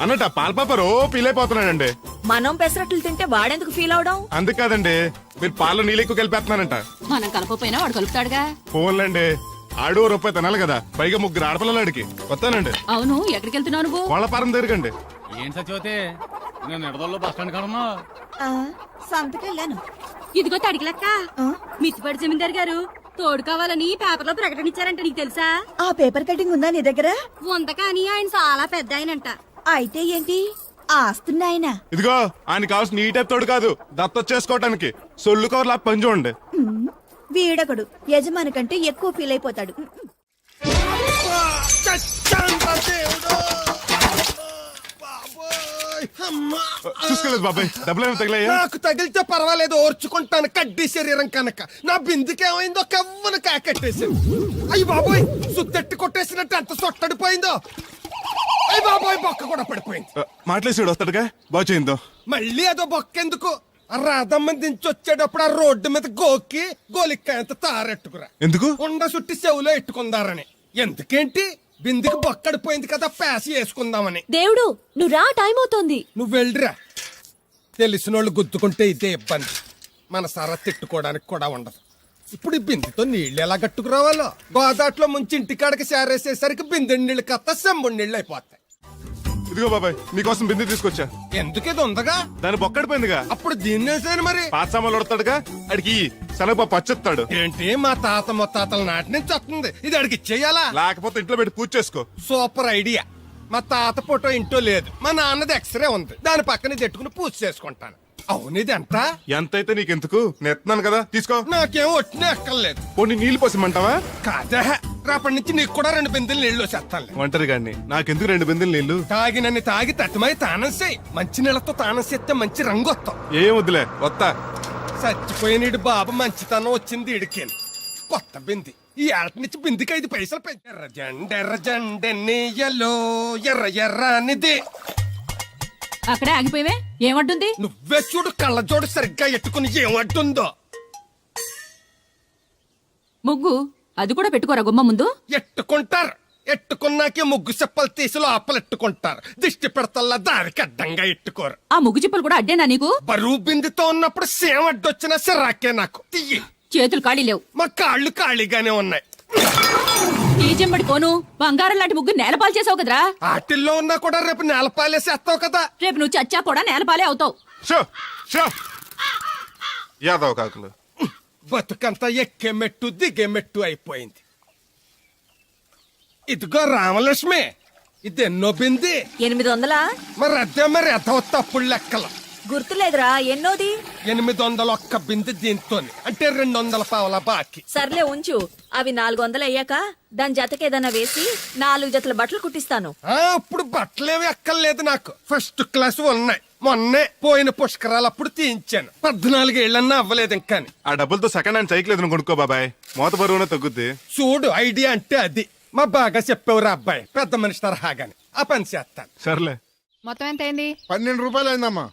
Speaker 10: అన్నట్టు ఆ పాల పాప రో ఫీల్ అయిపోతున్నాడండి.
Speaker 8: మనం పెసరట్లు తింటే వాడెందుకు ఫీల్ అవడం?
Speaker 10: అందుకాదండి మీరు పాలలో నీళ్ళు ఎక్కువ కలిపేస్తున్నారంట.
Speaker 8: మనం కలపపోయినా వాడు కలుపుతాడుగా.
Speaker 10: ఫోన్లండి ఆడు రూపాయి తినాలి కదా, పైగా 3 ఆడపిల్లలు అడిగి వస్తానండి.
Speaker 8: అవును ఎక్కడికి వెళ్తున్నావు నువ్వు?
Speaker 10: కోళ్ళపారం తిరగండి.
Speaker 5: ఏం సచివతే నేను నిడదల్లో బస్ స్టాండ్ కాడన్నా
Speaker 8: సంతకెళ్ళాను. ఇదిగో తడికి లెక్క. మిత్తిపడి జమీందార్ గారు తోడు కావాలని పేపర్ లో ప్రకటన ఇచ్చారంట, నీకు తెలుసా? ఆ పేపర్ కటింగ్ ఉందా నీ దగ్గర? ఉంది కానీ ఆయన చాలా పెద్ద ఆయనంట. అయితే ఏంటి ఆస్తున్నాయన?
Speaker 10: ఇదిగో ఆయన కావాల్సిన ఈ టైప్ తోడు కాదు, దత్తొచ్చేసుకోవటానికి సొల్లు కవర్లా పని చూడండి.
Speaker 8: వీడకడు యజమాని కంటే ఎక్కువ ఫీల్ అయిపోతాడు.
Speaker 10: చూసుకోలేదు బాబాయ్, డబ్బులు తగిలాయా?
Speaker 7: నాకు తగిలితే పర్వాలేదు, ఓర్చుకుంటాను. కడ్డీ శరీరం కనుక నా బిందుకేమైందో కవ్వను కాకెట్టేసింది. అయ్యి బాబోయ్, సుత్తెట్టి కొట్టేసినట్టు ఎంత సొట్టడిపోయిందో. అయ్యి బాబోయ్, బొక్క కూడా పడిపోయింది.
Speaker 10: మాట్లాడేసాడు వస్తాడుగా, బాగు చేయిందో.
Speaker 7: మళ్ళీ అదో బొక్కెందుకు? రాధమ్మ దించి వచ్చేటప్పుడు ఆ రోడ్డు మీద గోకి గోలిక్కాయంత తారెట్టుకురా.
Speaker 10: ఎందుకు?
Speaker 7: ఉండ సుట్టి చెవులో ఎట్టుకుందారని. ఎందుకేంటి? బిందికి బొక్కడిపోయింది కదా, పేసి వేసుకుందామని.
Speaker 8: దేవుడు నువ్వు రా, టైం అవుతోంది.
Speaker 7: నువ్వు వెళ్ళిరా. తెలిసినోళ్ళు గుద్దుకుంటే ఇదే ఇబ్బంది. మన సర తిట్టుకోవడానికి కూడా ఉండదు. ఇప్పుడు ఈ బిందెతో నీళ్ళు ఎలా కట్టుకురావాలో. గోదాట్లో ముంచి ఇంటికాడకి సారేసేసరికి బిందె నీళ్ళు కత్త సెంబుడి నీళ్ళు అయిపోతాయి.
Speaker 10: ఇదిగో బాబాయ్ నీకోసం బిందె తీసుకొచ్చా.
Speaker 7: ఎందుకు ఇది ఉందగా?
Speaker 10: దాని బొక్కడిపోయిందిగా.
Speaker 7: అప్పుడు దీన్ని వేసాను మరి.
Speaker 10: పాత సామాన్లు వడతాడుగా, అడిగి శనగపప్పు పచ్చెత్తాడు.
Speaker 7: ఏంటి మా తాత ముత్తాతల నాటి నుంచి వస్తుంది, ఇది అడిగి ఇచ్చేయాలా?
Speaker 10: లేకపోతే ఇంట్లో పెట్టి పూజ చేసుకో.
Speaker 7: Super idea. మా తాత ఫోటో ఇంట్లో లేదు, మా నాన్నది ఎక్స్రే ఉంది, దాని పక్కన ఇది ఎట్టుకుని పూజ చేసుకుంటాను. అవును ఇది ఎంత?
Speaker 10: ఎంతైతే నీకెందుకు, నెత్తున్నాను కదా తీసుకో.
Speaker 7: నాకేం వచ్చినా ఎక్కర్లేదు.
Speaker 10: పోనీ నీళ్ళు పోసిమంటావా?
Speaker 7: కాదా, రేపటి నుంచి నీకు కూడా 2 బిందెలు నీళ్లు వచ్చేస్తాను.
Speaker 10: ఒంటరి గాడిని నాకెందుకు 2 బిందెలు నీళ్లు?
Speaker 7: తాగినన్ని తాగి తట్టుమై తానం చేయి. మంచి నీళ్ళతో తానం చేస్తే మంచి రంగు వస్తాం.
Speaker 10: ఏం వద్దులే వస్తా.
Speaker 7: చచ్చిపోయినీడు బాబు మంచితనం వచ్చింది ఇడికేను. కొత్త బింది ఈ ఏట నుంచి బిందికి 5 పైసలు పెంచి. ఎర్రజెండెన్నీయలో ఎర్ర ఎర్రనిది.
Speaker 8: అక్కడే ఆగిపోయావే, ఏమంటుంది?
Speaker 7: నువ్వే చూడు, కళ్ళజోడు సరిగ్గా ఎట్టుకుని ఏమంటుందో.
Speaker 8: ముగ్గు అది కూడా పెట్టుకోరా గుమ్మ ముందు.
Speaker 7: ఎట్టుకుంటారు. ఎట్టుకున్నాకే ముగ్గు చెప్పలు తీసి లోపలెట్టుకుంటారు. దిష్టి పెడతల్లా దానికి అడ్డంగా ఎట్టుకోరు.
Speaker 8: ఆ ముగ్గు చిప్పలు కూడా అడ్డేనా నీకు?
Speaker 7: బరువు బిందుతో ఉన్నప్పుడు సేమ అడ్డొచ్చినా సిరాకే నాకు. తీయి.
Speaker 8: చేతులు ఖాళీ లేవు.
Speaker 7: మా కాళ్ళు ఖాళీగానే ఉన్నాయి.
Speaker 8: ఈ చెంబడి పోను బంగారం లాంటి ముగ్గు నేలపాలు చేసావు కదరా.
Speaker 7: ఆటిల్లో ఉన్నా కూడా రేపు నేలపాలేసేస్తావు కదా.
Speaker 8: రేపు నువ్వు చచ్చా కూడా నేలపాలే అవుతావు.
Speaker 10: షో షో యాదవ్ కాకులు.
Speaker 7: బతుకంతా ఎక్కే మెట్టు దిగే మెట్టు అయిపోయింది. ఇదిగో రామలక్ష్మి, ఇది ఎన్నో బింది?
Speaker 8: 800.
Speaker 7: మరి అదే మరి ఎదవ తప్పుడు లెక్కలు.
Speaker 8: గుర్తులేదురా ఎన్నోది?
Speaker 7: 801 బింది దీంతో, అంటే 200 పావలా బాకీ.
Speaker 8: సర్లే ఉంచు. అవి 400 అయ్యాక దాని జతకేదన్నా వేసి 4 జతల బట్టలు కుట్టిస్తాను.
Speaker 7: ఇప్పుడు బట్టలేవి ఎక్కర్లేదు నాకు. ఫస్ట్ క్లాస్ ఉన్నాయి. మొన్నే పోయిన పుష్కరాలు అప్పుడు తీయించాను. 14 ఏళ్ళన్నా అవ్వలేదు ఇంకా.
Speaker 10: ఆ డబ్బులతో సెకండ్ హ్యాండ్ సైకిల్ ఏదైనా కొనుక్కో బాబాయ్, మోత బరువునే తగ్గుద్ది.
Speaker 7: చూడు, ఐడియా అంటే అది. మా బాగా చెప్పేవారు అబ్బాయి, పెద్ద మనిషి తరహాగాని. ఆ పని చేస్తాను.
Speaker 10: సర్లే.
Speaker 8: మొత్తం ఎంత అయింది?
Speaker 6: 12 రూపాయలు అయిందమ్మా.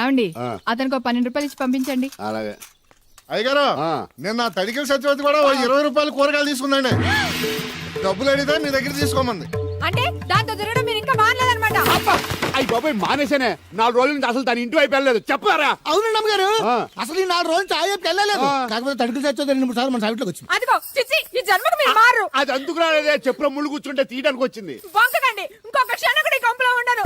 Speaker 8: ఏమండి అతనికి 12 రూపాయలు ఇచ్చి పంపించండి.
Speaker 1: అలాగే
Speaker 6: అయ్యగారు, నిన్న తడికల సత్యవతి కూడా 20 రూపాయలు కూరగాయలు తీసుకుందండి. డబ్బులు అడిగితే మీ దగ్గర తీసుకోమంది.
Speaker 8: అంటే దాంతో తిరగడం మీరు ఇంకా మానలేదన్నమాట.
Speaker 1: అయ్యి బాబాయ్ మానేసానే. 4 రోజుల నుంచి అసలు దాని ఇంటి వైపు వెళ్ళలేదు. చెప్పారా?
Speaker 6: అవునండి అమ్మగారు, అసలు ఈ 4 రోజులు చాయ్ వెళ్ళలేదు. కాకపోతే తడికల సత్యవతి 2-3 సార్లు మన సైట్లోకి వచ్చింది.
Speaker 8: అదిగో చిచ్చి, ఈ జన్మకు మీరు మారు.
Speaker 1: అది అందుకు రాలేదే, చెప్పులో ముళ్ళు కూర్చుంటే తీయడానికి వచ్చింది.
Speaker 8: బొంకకండి, ఇంకొక క్షణం కూడా ఈ కొంపలో ఉండను.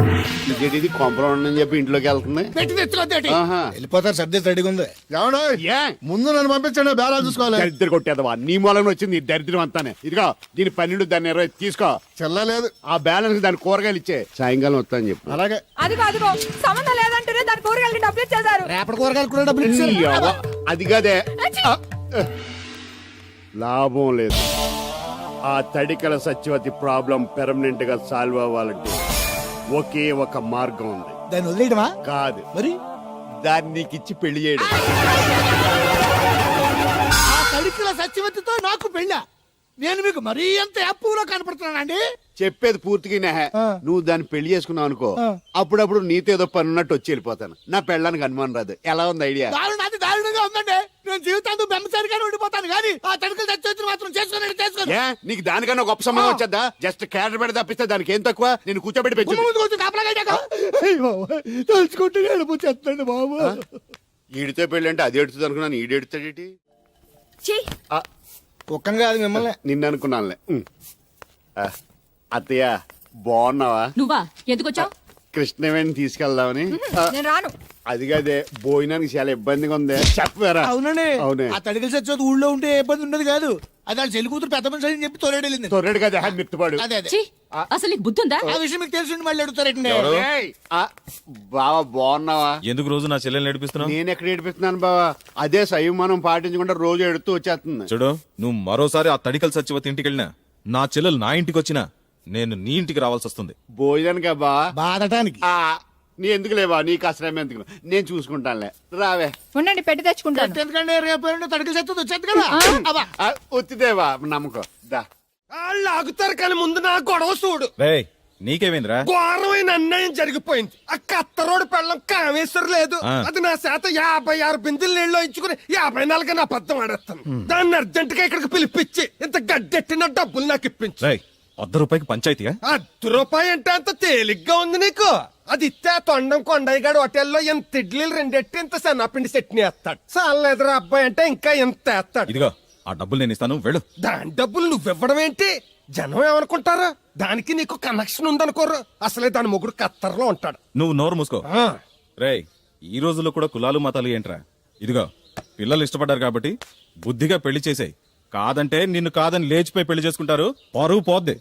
Speaker 1: ఇది కొంపరం ఉండని చెప్పి ఇంట్లోకి వెళ్తుంది.
Speaker 6: పెట్టి తెచ్చుకోద్దేటి.
Speaker 1: ఆహా.
Speaker 6: వెళ్ళిపోతారు, సర్ది రెడీగా ఉంది. ఏమన్నా ముందు నన్ను పంపించండి, బేరాలు చూసుకోవాలి.
Speaker 1: దరిద్ర కొట్టేదవా, నీ మూలంగా వచ్చింది ఈ దరిద్రం అంతానే. ఇదిగో దీని 12, దాన్ని 20 తీసుకో.
Speaker 6: చెల్లలేదు.
Speaker 1: ఆ బ్యాలెన్స్ దాని కూరగాయలు ఇచ్చే, సాయంకాలం వస్తా అని చెప్పు.
Speaker 6: అలాగే.
Speaker 8: అదిగో అదిగో సంబంధం లేదంటూనే దాని కూరగాయలకి డబ్బులు ఇచ్చేశారు.
Speaker 6: రేపటి కూరగాయలు కూడా డబ్బులు ఇచ్చారు.
Speaker 1: నీ అవ్వ, అది కదే లాభం లేదు. ఆ తడికల సత్యవతి ప్రాబ్లం పెర్మనెంట్ గా సాల్వ్ అవ్వాలంటే ఒకే ఒక మార్గం ఉంది.
Speaker 6: దాన్ని వదిలేయడమా?
Speaker 1: కాదు,
Speaker 6: మరి
Speaker 1: దాన్ని నీకిచ్చి పెళ్లి చేయడం.
Speaker 6: ఆ తడికల సత్యవతితో నాకు పెళ్ళా? నేను మీకు మరీ ఎంత యాప్లో కనపడుతున్నానండి?
Speaker 1: చెప్పేది పూర్తిగా నెహ. నువ్వు దాన్ని పెళ్లి చేసుకున్నావు అనుకో, అప్పుడప్పుడు నీతో ఏదో పని ఉన్నట్టు వచ్చి వెళ్ళిపోతాను. నా పెళ్ళడానికి అనుమానం రాదు. ఎలా ఉంది ఐడియా?
Speaker 6: దారుణాది దారుణంగా ఉందండి. నేను జీవితాంతం బెమ్మసారిగానే ఉండిపోతాను కానీ ఆ తడికల సత్యవతిని మాత్రం చేసుకోండి.
Speaker 1: ఏ నీకు దానికన్నా గొప్ప సంబంధం వచ్చేద్దా? జస్ట్ క్యారెట్ పెడితే తప్పిస్తే దానికి ఏం తక్కువ? నేను కూర్చోబెట్టి పెంచు.
Speaker 6: తలుచుకుంటే వెళ్ళిపోతుంది బాబు.
Speaker 1: ఈడితో పెళ్లి అంటే అది ఎడుతుంది అనుకున్నాను, ఈడు ఎడుతాడేటి?
Speaker 6: ఒక్కని కాదు మిమ్మల్ని.
Speaker 1: నిన్ను అనుకున్నానులే. అత్తయ్య బాగున్నావా?
Speaker 8: నువ్వా ఎందుకొచ్చావు?
Speaker 1: కృష్ణవేణి తీసుకెళ్దామని.
Speaker 8: నేను రాను.
Speaker 1: అది కాదే, భోజనానికి చాలా ఇబ్బందిగా ఉంది. చెప్పారా?
Speaker 6: అవునండి.
Speaker 1: అవునే.
Speaker 6: ఆ తడికల సత్యవతి ఊళ్ళో ఉంటే ఏ ఇబ్బంది ఉండదు కాదు. అది వాళ్ళ చెల్లి కూతురు పెద్ద మనిషి అని చెప్పి తోలేడెళ్ళింది.
Speaker 1: తొర్రెడు కదా మిత్తుపాడు.
Speaker 6: అదే అదే.
Speaker 8: ఛీ, అసలు నీకు బుద్ధి ఉందా?
Speaker 6: ఆ విషయం మీకు తెలిసి మళ్ళీ అడుగుతారండి.
Speaker 1: బావా బాగున్నావా?
Speaker 11: ఎందుకు రోజు నా చెల్లెల్ని నడిపిస్తున్నావు?
Speaker 1: నేను ఎక్కడ ఏడిపిస్తున్నాను బావా? అదే సంయమనం పాటించకుండా రోజు ఎడుతూ వచ్చేస్తుంది.
Speaker 11: చూడు, నువ్వు మరోసారి ఆ తడికల సత్యవతి ఇంటికి వెళ్ళినా, నా చెల్లెలు నా ఇంటికి వచ్చినా, నేను నీ ఇంటికి రావాల్సి వస్తుంది.
Speaker 1: భోజనానికి బావా?
Speaker 6: బాధటానికి.
Speaker 1: నీ ఎందుకు లేవా? నీకు అసలు ఎందుకు, నేను చూసుకుంటానులే. రావే.
Speaker 8: ఉండండి పెట్టి తెచ్చుకుంటాను.
Speaker 6: ఎందుకంటే రేపు తడికల సత్యవతి వచ్చేది కదా.
Speaker 1: వచ్చిదేవా నమ్మకం. దా
Speaker 7: వాళ్ళు ఆగుతారు కానీ ముందు నా గొడవ చూడు.
Speaker 11: రేయ్, నీకేమైందిరా?
Speaker 7: ఘోరమైన అన్యాయం జరిగిపోయింది. ఆ కత్తరోడు పెళ్ళం కామేశ్వరం లేదు. అది నా చేత 56 బిందులు నీళ్ళు ఇచ్చుకుని 54 నా అబద్ధం ఆడేస్తాను. దాన్ని అర్జెంట్ గా ఇక్కడికి పిలిపించి ఇంత గడ్డెట్టిన డబ్బులు నాకు ఇప్పించు.
Speaker 11: రేయ్, ₹100 పంచాయతీగా?
Speaker 7: ₹1 అంటే అంత తేలిగ్గా ఉంది నీకు? అది ఇస్తే తొండం కొండయ్యగాడు హోటల్లో ఎంత ఇడ్లీలు 2 ఇంత సన్నపిండి చట్నీ వేస్తాడు. చాలేదురా అబ్బాయి అంటే ఇంకా ఎంత వేస్తాడు.
Speaker 11: ఇదిగో ఆ డబ్బులు నేను ఇస్తాను, వెళ్ళు.
Speaker 7: దాని డబ్బులు నువ్వివ్వడం ఏంటి? జనం ఏమనుకుంటారు? దానికి నీకు కనెక్షన్ ఉందనుకోరు. అసలే దాని మొగుడు కత్తర్లో ఉంటాడు.
Speaker 11: నువ్వు నోరు మూసుకో. రేయ్, ఈ రోజుల్లో కూడా కులాలు మతాలు ఏంట్రా? ఇదిగో పిల్లలు ఇష్టపడ్డారు కాబట్టి బుద్ధిగా పెళ్లి చేసేయ్. కాదంటే నిన్ను కాదని లేచిపోయి పెళ్లి చేసుకుంటారు, పరువు పోద్ది.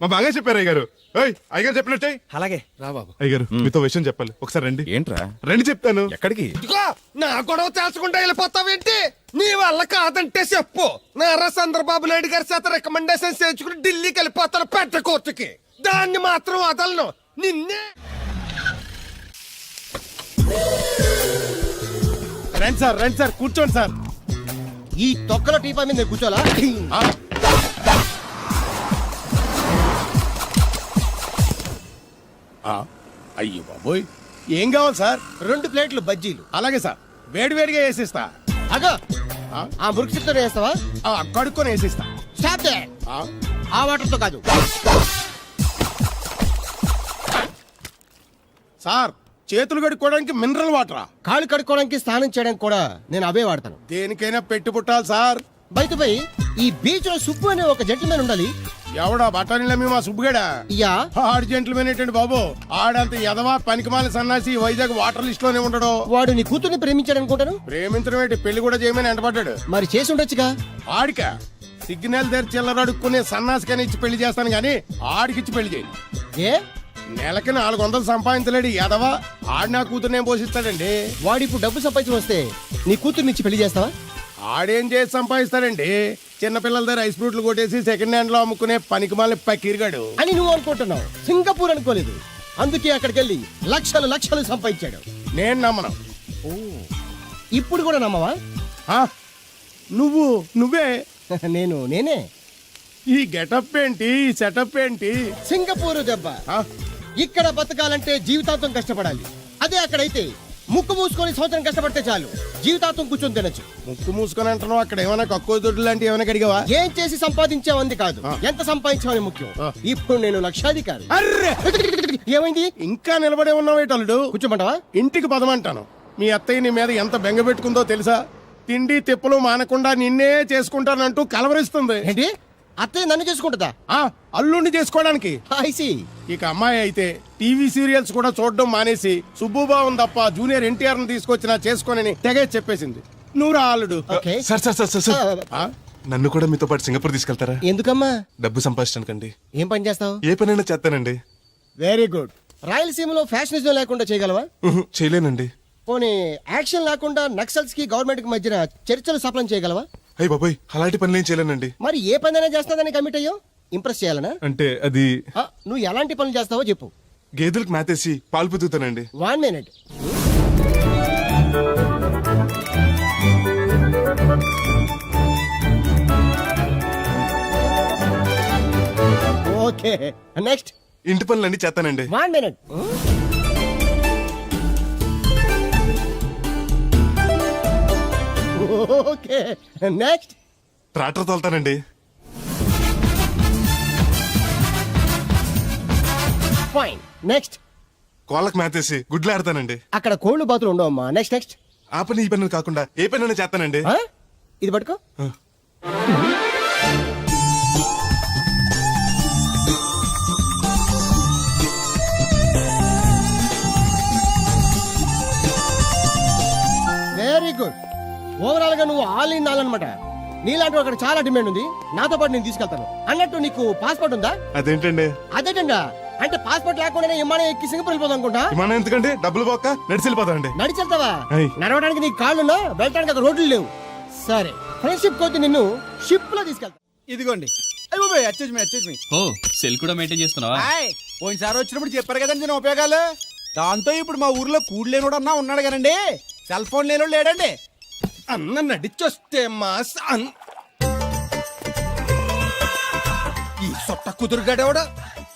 Speaker 10: మా బాగా చెప్పారు అయ్యగారు. అయ్యగారు చెప్పినట్టే.
Speaker 9: అలాగే
Speaker 10: రా బాబు. అయ్యగారు మీతో విషయం చెప్పాలి, ఒకసారి రండి.
Speaker 11: ఏంట్రా?
Speaker 10: రండి చెప్తాను.
Speaker 11: ఎక్కడికి?
Speaker 7: ఇదిగో నా గొడవ తెలుసుకుంటా వెళ్ళిపోతావేంటి? నీ వల్ల కాదంటే చెప్పు. నారా చంద్రబాబు నాయుడు గారి చేత రికమెండేషన్ చేయించుకుని ఢిల్లీకి వెళ్ళిపోతాను పెద్ద కోర్టుకి. దాన్ని మాత్రం వదలను. నిన్నే.
Speaker 6: రండి సార్ కూర్చోండి సార్. ఈ తొక్కల టీపా మీద కూర్చోలా?
Speaker 1: అయ్యో బాబోయ్,
Speaker 6: ఏం కావాలి సార్? 2 ప్లేట్లు బజ్జీలు. అలాగే సార్, వేడివేడిగా వేసిస్తా. అగో ఆ మురికి చిత్తం వేస్తావా? కడుక్కొని వేసిస్తా. స్టాప్ దే.
Speaker 4: ఆ వాటర్ తో కాదు.
Speaker 7: సార్ చేతులు కడుక్కోవడానికి మినరల్ వాటరా?
Speaker 6: కాళ్ళు కడుక్కోవడానికి స్నానం చేయడానికి కూడా నేను అవే వాడతాను.
Speaker 7: దేనికైనా పెట్టి పుట్టాలి సార్.
Speaker 6: బయటపై ఈ బీచ్ లో సుబ్బు అనే ఒక జెంటిల్మెన్ ఉండాలి.
Speaker 7: ఎవడా బఠానీలమ్మి మా సుబ్బుగడా?
Speaker 6: యా,
Speaker 7: ఆడు జెంట్లమెన్ ఏంటండి బాబు? ఆడంత ఎదవా పనికిమాల సన్నాసి వైజాగ్ వాటర్ లిస్ట్ లోనే ఉండడు.
Speaker 6: వాడు నీ కూతుర్ని ప్రేమించాడు అనుకుంటాను.
Speaker 7: ప్రేమించడం ఏంటి, పెళ్లి కూడా చేయమని ఎంటపడ్డాడు.
Speaker 6: మరి చేసి ఉండొచ్చుగా.
Speaker 7: ఆడిక సిగ్నల్ దగ్గర చిల్లర అడుక్కునే సన్నాసికని ఇచ్చి పెళ్లి చేస్తాను గానీ ఆడికిచ్చి పెళ్లి చేయి.
Speaker 6: ఏ,
Speaker 7: నెలకి 400 సంపాదించలేడు ఎదవా. ఆడి నా కూతుర్నేం పోషిస్తాడండి?
Speaker 6: వాడు ఇప్పుడు డబ్బు సంపాదించి వస్తే నీ కూతుర్ని ఇచ్చి పెళ్లి చేస్తావా?
Speaker 7: ఆడేం చేసి సంపాదిస్తాడండి? చిన్నపిల్లల దగ్గర ఐస్ ఫ్రూట్లు కొట్టేసి సెకండ్ హ్యాండ్ లో అమ్ముకునే పనికిమాల పకీర్గాడు
Speaker 6: అని నువ్వు అనుకుంటున్నావు. సింగపూర్ అనుకోలేదు. అందుకే అక్కడికి వెళ్ళి లక్షలు లక్షలు సంపాదించాడు.
Speaker 7: నేను నమ్మను.
Speaker 6: ఇప్పుడు కూడా నమ్మవా?
Speaker 7: ఆ? నువ్వే
Speaker 6: నేనే.
Speaker 7: ఈ గెటప్ ఏంటి, ఈ సెటప్ ఏంటి?
Speaker 6: సింగపూర్ దెబ్బ.
Speaker 7: ఆ?
Speaker 6: ఇక్కడ బతకాలంటే జీవితాంతం కష్టపడాలి. అదే అక్కడైతే ముక్కు మూసుకొని సంవత్సరం కష్టపడితే చాలు, జీవితాంతం కూర్చొని తినచ్చు.
Speaker 7: ముక్కు మూసుకొని అంటున్నావు. అక్కడ ఏమైనా కక్కువ దొడ్డు లాంటి ఏమైనా కడిగావా?
Speaker 6: ఏం చేసి సంపాదించావంది కాదు, ఎంత సంపాదించావని ముఖ్యం. ఇప్పుడు నేను లక్షాధికారి.
Speaker 7: అర్రే,
Speaker 6: ఏమైంది?
Speaker 7: ఇంకా నిలబడే ఉన్నావు ఏటల్లుడు?
Speaker 6: కూర్చోమంటావా?
Speaker 7: ఇంటికి పదమంటాను. మీ అత్తయ్య నీ మీద ఎంత బెంగ పెట్టుకుందో తెలుసా? తిండి తిప్పలు మానకుండా నిన్నే చేసుకుంటానంటూ కలవరిస్తుంది.
Speaker 6: ఏంటి, అత్తయ్య నన్ను చేసుకుంటుందా?
Speaker 7: అల్లుడిని చేసుకోవడానికి.
Speaker 6: I see.
Speaker 7: ఇక అమ్మాయి అయితే టీవీ సీరియల్స్ కూడా చూడడం మానేసి సుబ్బుబాబు తప్ప జూనియర్ ఎన్టీఆర్ ని తీసుకొచ్చినా చేసుకోనని తెగే చెప్పేసింది. నువ్వు రా అల్లుడు.
Speaker 6: Okay.
Speaker 10: సార్
Speaker 7: ఆ?
Speaker 10: నన్ను కూడా మీతో పాటు సింగపూర్ తీసుకెళ్తారా?
Speaker 6: ఎందుకమ్మా?
Speaker 10: డబ్బు సంపాదించడానికండి.
Speaker 6: ఏం పని చేస్తావు?
Speaker 10: ఏ పనైనా చేస్తానండి.
Speaker 6: Very good. రాయలసీమలో ఫ్యాషనిజం లేకుండా చేయగలవా?
Speaker 10: చేయలేనండి.
Speaker 6: పోనీ యాక్షన్ లేకుండా నక్సల్స్ కి గవర్నమెంట్ కి మధ్యన చర్చలు సఫలం చేయగలవా?
Speaker 10: అయ్యి బాబాయ్, అలాంటి పనులేం చేయలేనండి.
Speaker 6: మరి ఏ పనైనా చేస్తాదని కమిట్ అయ్యో? ఇంప్రెస్ చేయాలనా?
Speaker 10: అంటే అది
Speaker 6: నువ్వు ఎలాంటి పనులు చేస్తావో చెప్పు.
Speaker 10: గేదెలకు మేతేసి పాలు పొద్దుతానండి.
Speaker 6: 1 minute. Okay, next.
Speaker 10: ఇంటి పనులన్నీ చేస్తానండి.
Speaker 6: 1 minute. Okay, next.
Speaker 10: ట్రాక్టర్ తోలుతానండి.
Speaker 6: Fine, next.
Speaker 10: కోళ్ళకు మేతేసి గుడ్లు ఆడతానండి.
Speaker 6: అక్కడ కోళ్ళు బాతులు ఉండవమ్మా. Next next.
Speaker 10: ఆ పని ఈ పని కాకుండా ఏ పనైనా చేస్తానండి.
Speaker 6: ఇది పట్టుకో. Very good. ఓవరాల్ గా నువ్వు ఆల్ ఇన్ ఆల్ అనమాట. నీలాంటి అక్కడ చాలా డిమాండ్ ఉంది. నాతో పాటు నేను తీసుకెళ్తాను. అన్నట్టు నీకు పాస్పోర్ట్ ఉందా?
Speaker 10: అదేంటండి?
Speaker 6: అదేటండా, అంటే పాస్పోర్ట్ లేకుండానే విమానం ఎక్కి సింగపూర్ వెళ్ళిపోదాం అనుకుంటా.
Speaker 10: విమానం ఎందుకండి? డబ్బులు పోక నడిచి వెళ్ళిపోతానండి.
Speaker 6: నడిచి వెళ్తావా?
Speaker 10: అయ్.
Speaker 6: నడవడానికి నీకు కాళ్ళున్నా, వెళ్ళడానికి అక్కడ రోడ్లు లేవు. సరే, ఫ్రెండ్షిప్ కొద్ది నిన్ను షిప్ లో తీసుకెళ్తా.
Speaker 9: ఇదిగోండి. అచ్చేజ్ మీ
Speaker 5: ఓ, సెల్ కూడా మెయింటైన్ చేస్తున్నావా?
Speaker 9: పోయినసారి వచ్చినప్పుడు చెప్పారు కదండి నేను ఉపయోగాలు. దాంతో ఇప్పుడు మా ఊర్లో కూడలేనోడు అన్నా ఉన్నాడు కదండి. సెల్ ఫోన్ లేనోడు లేడండి.
Speaker 7: అన్న నడిచొస్తే మాస్ ఈ సొట్ట కుదురుగాడేవాడు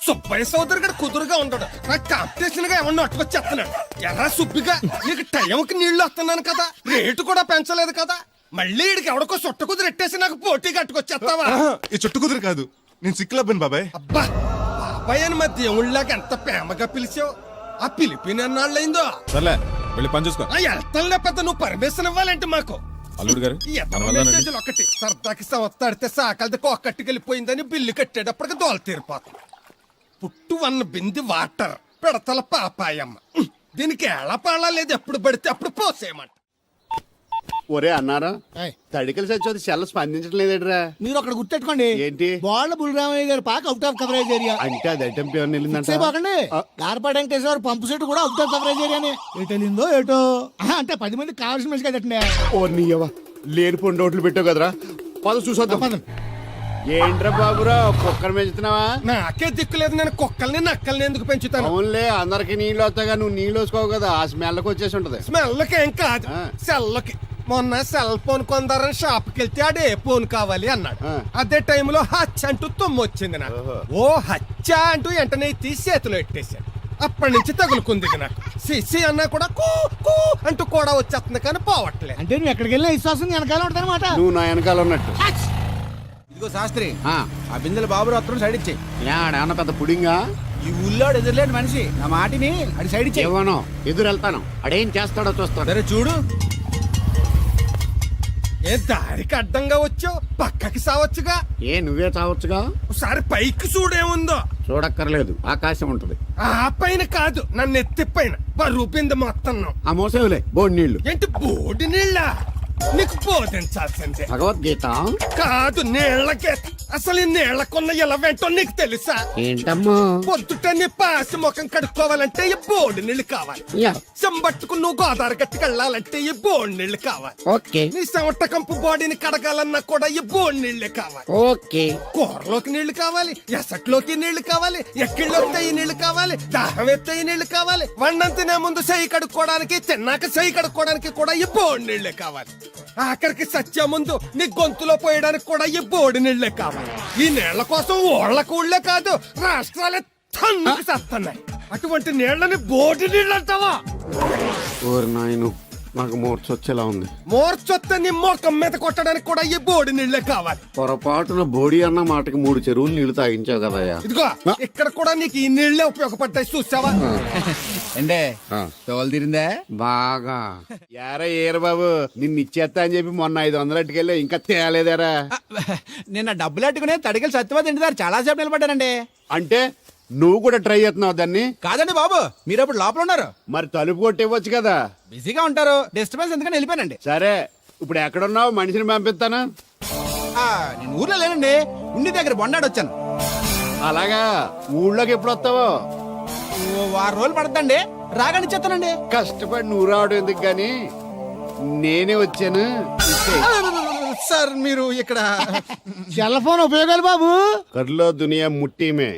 Speaker 7: సుబ్బయ్య సోదరు గడు కుదురుగా ఉండడు. నాకు కాంపిటీషన్ గా ఏమన్నా అట్టుకొచ్చేస్తున్నాడు. ఎర్రా సుబ్బిగా, నీకు టైంకి నీళ్లు వస్తున్నాను కదా, రేటు కూడా పెంచలేదు కదా, మళ్ళీ ఇడికి ఎవడికో సొట్ట కుదురు ఎట్టేసి నాకు పోటీ కట్టుకొచ్చేస్తావా?
Speaker 10: ఈ చుట్టు కుదురు కాదు, నేను సిక్కులబ్బాను బాబాయ్.
Speaker 7: అబ్బా, బాబాయ్ అని మా దేవుళ్ళకి ఎంత ప్రేమగా పిలిచావు. ఆ పిలిపిన ఎన్నాళ్ళైందో.
Speaker 11: సర్లే, వెళ్ళి పని చూసుకో.
Speaker 7: వెళ్తానులే పెద్ద, నువ్వు పర్మిషన్ ఇవ్వాలంటే మాకు.
Speaker 11: అల్లుడు గారు,
Speaker 7: ఈ మెసేజ్లు ఒకటి సరదాకి సంవత్సరాడితే సాకలది ఒక్కట్టుకెళ్ళిపోయిందని బిల్లు కట్టేటప్పటికి దోల తీరిపోతుంది. పుట్టు 1 బింది వాటర్ పెడతల పాపాయమ్మ. దీనికి ఎలా పాడా లేదు, ఎప్పుడు పడితే అప్పుడు పోసేయమంట.
Speaker 1: ఒరే అన్నారా, తడికలు చచ్చి సెల్ స్పందించడం లేదేట్రా?
Speaker 6: మీరు అక్కడ గుర్తెట్టుకోండి.
Speaker 1: ఏంటి?
Speaker 6: బాళ్ళ బుల్రామయ్య గారి పాక అవుట్ ఆఫ్ కవరేజ్ ఏరియా.
Speaker 1: అంటే అది ఐటమ్ పేరు వెళ్ళిందంటే
Speaker 6: గార్పాడు వెంకటేశ్వర పంపు సెట్ కూడా అవుట్ ఆఫ్ కవరేజ్ ఏరియానే. ఎటు వెళ్ళిందో ఏటో. అంటే 10 మంది కావాల్సిన మనిషి కదండి.
Speaker 1: ఓ నీయవా, లేని పొండి రోడ్లు పెట్టావు కదరా. పద చూసొద్దాం. ఏంట్రా బాబురా, కుక్కర్ పెంచుతున్నావా?
Speaker 7: నాకే దిక్కులేదు, నేను కుక్కల్ని నక్కల్ని ఎందుకు పెంచుతాను?
Speaker 1: అవునులే, అందరికి నీళ్ళు వస్తాగా నువ్వు నీళ్ళు వేసుకోవు కదా, ఆ స్మెల్కి వచ్చేసి ఉంటది.
Speaker 7: స్మెల్కి ఏం కాదు, సెల్లకి. మొన్న సెల్ ఫోన్ కొందరని షాప్కి వెళ్తే ఆడే ఫోన్ కావాలి అన్నాడు. అదే టైంలో హచ్చ అంటూ తుమ్ము వచ్చింది నాకు. ఓ హచ్చ అంటూ వెంటనే తీసి చేతిలో ఎట్టేశాను. అప్పటి నుంచి తగులుకుంది నాకు. సిసి అన్నా కూడా కూ కూ అంటూ కూడా వచ్చేస్తుంది కానీ పోవట్లేదు.
Speaker 6: అంటే నువ్వు ఎక్కడికి వెళ్ళినా విశ్వాసం వెనకాల ఉంటానమాట.
Speaker 1: నువ్వు నా వెనకాల ఉన్నట్టు.
Speaker 9: ఇదిగో శాస్త్రి
Speaker 1: ఆ,
Speaker 9: ఆ బిందెల బాబు అత్తరం సైడ్ ఇచ్చే
Speaker 1: ఏమన్నా పెద్ద పుడింగా
Speaker 9: ఈ ఊళ్ళో ఎదురులేని మనిషి నా మాటిని అది సైడ్ ఇచ్చే
Speaker 1: ఏమనో ఎదురు వెళ్తాను అడేం చేస్తాడో చూస్తాడు.
Speaker 9: సరే చూడు
Speaker 7: ఏ దారికి అడ్డంగా వచ్చావు పక్కకి సావచ్చుగా.
Speaker 1: ఏ నువ్వే చావచ్చుగా.
Speaker 7: ఒకసారి పైకి చూడేముందో.
Speaker 1: చూడక్కర్లేదు, ఆకాశం ఉంటది.
Speaker 7: ఆ పైన కాదు, నన్ను ఎత్తి పైన రూపింది మొత్తం.
Speaker 1: ఆ మోసేవులే బోడి నీళ్లు.
Speaker 7: ఏంటి బోడి నీళ్ళ? నీకు బోధించాల్సిందే.
Speaker 1: భగవద్గీత
Speaker 7: కాదు, నీళ్ళకే. అసలు ఈ నీళ్ళకున్న ఇలా వెంటో నీకు తెలుసా?
Speaker 1: ఏంటమ్మా?
Speaker 7: పొద్దుట నీ పాసి ముఖం కడుక్కోవాలంటే ఈ బోడి నీళ్ళు కావాలి.
Speaker 1: యా.
Speaker 7: చెంబట్టుకు నువ్వు గోదావరి గట్టుకు వెళ్ళాలంటే ఈ బోడి నీళ్ళు కావాలి.
Speaker 1: ఓకే
Speaker 7: నీ చెమట కంపు బాడీని కడగాలన్నా కూడా ఈ బోడి నీళ్ళే కావాలి.
Speaker 1: ఓకే.
Speaker 7: కూరలోకి నీళ్లు కావాలి, ఎసట్లోకి నీళ్లు కావాలి, ఎక్కిళ్ళొస్తే ఈ నీళ్లు కావాలి, దాహం ఎత్తే ఈ నీళ్లు కావాలి. వండం తినే ముందు చెయ్యి కడుక్కోవడానికి, తిన్నాక చెయ్యి కడుక్కోవడానికి కూడా ఈ బోడి నీళ్లే కావాలి. ఆఖరికి సత్య ముందు నీ గొంతులో పోయడానికి కూడా ఈ బోడి నీళ్లే కావాలి. ఈ నీళ్ల కోసం ఓళ్లకు ఊళ్ళే కాదు, రాష్ట్రాలే తన్నుకు సస్తున్నాయి. అటువంటి నీళ్లని బోడి నీళ్ళు అంటావా?
Speaker 1: ఓరి నాయను, నాకు మూర్చొచ్చేలా ఉంది.
Speaker 7: మోర్చొత్తే నీ మోకం మీద కొట్టడానికి కూడా ఈ బోడి నీళ్లే కావాలి.
Speaker 1: పొరపాటున బోడి అన్న మాటకి 3 చెరువులు నీళ్లు తాగించావు కదయ్యా.
Speaker 7: ఇదిగో ఇక్కడ కూడా నీకు ఈ నీళ్లే ఉపయోగపడతాయి, చూసావా?
Speaker 9: అంటే
Speaker 1: ఆ.
Speaker 9: తోలు తీరిందా
Speaker 1: బాగా. యారా ఏరు బాబు, నిన్ను ఇచ్చేస్తా అని చెప్పి మొన్న 500 అట్టుకెళ్ళి ఇంకా తేలేదారా?
Speaker 9: నిన్న డబ్బులు అట్టుకునే తడికలు సత్యవతి ఇంటి దగ్గర చాలా సేపు నిలబడ్డానండి.
Speaker 1: అంటే నువ్వు కూడా ట్రై చేస్తున్నావు దాన్ని?
Speaker 9: కాదండి బాబు, మీరు అప్పుడు లోపల ఉన్నారు,
Speaker 1: మరి తలుపు కొట్టివ్వచ్చు కదా.
Speaker 9: బిజీగా ఉంటారు, డిస్టర్బెన్స్ ఎందుకని వెళ్ళిపోయానండి.
Speaker 1: సరే, ఇప్పుడు ఎక్కడున్నావు? మనిషిని పంపిస్తాను.
Speaker 9: నేను ఊర్లో లేనండి, ఉండి దగ్గర బొండాడు వచ్చాను.
Speaker 1: అలాగా, ఊళ్ళోకి ఎప్పుడు వస్తావో?
Speaker 9: ఓ 6 రోజులు పడుతుందండి, రాగానే చెప్తానండి.
Speaker 1: కష్టపడి నువ్వు రావడం ఎందుకు గాని నేనే వచ్చాను.
Speaker 9: సార్ మీరు ఇక్కడ
Speaker 6: సెల్ ఫోన్ ఉపయోగాలు బాబు.
Speaker 1: కర్లో దునియా ముట్టిమే.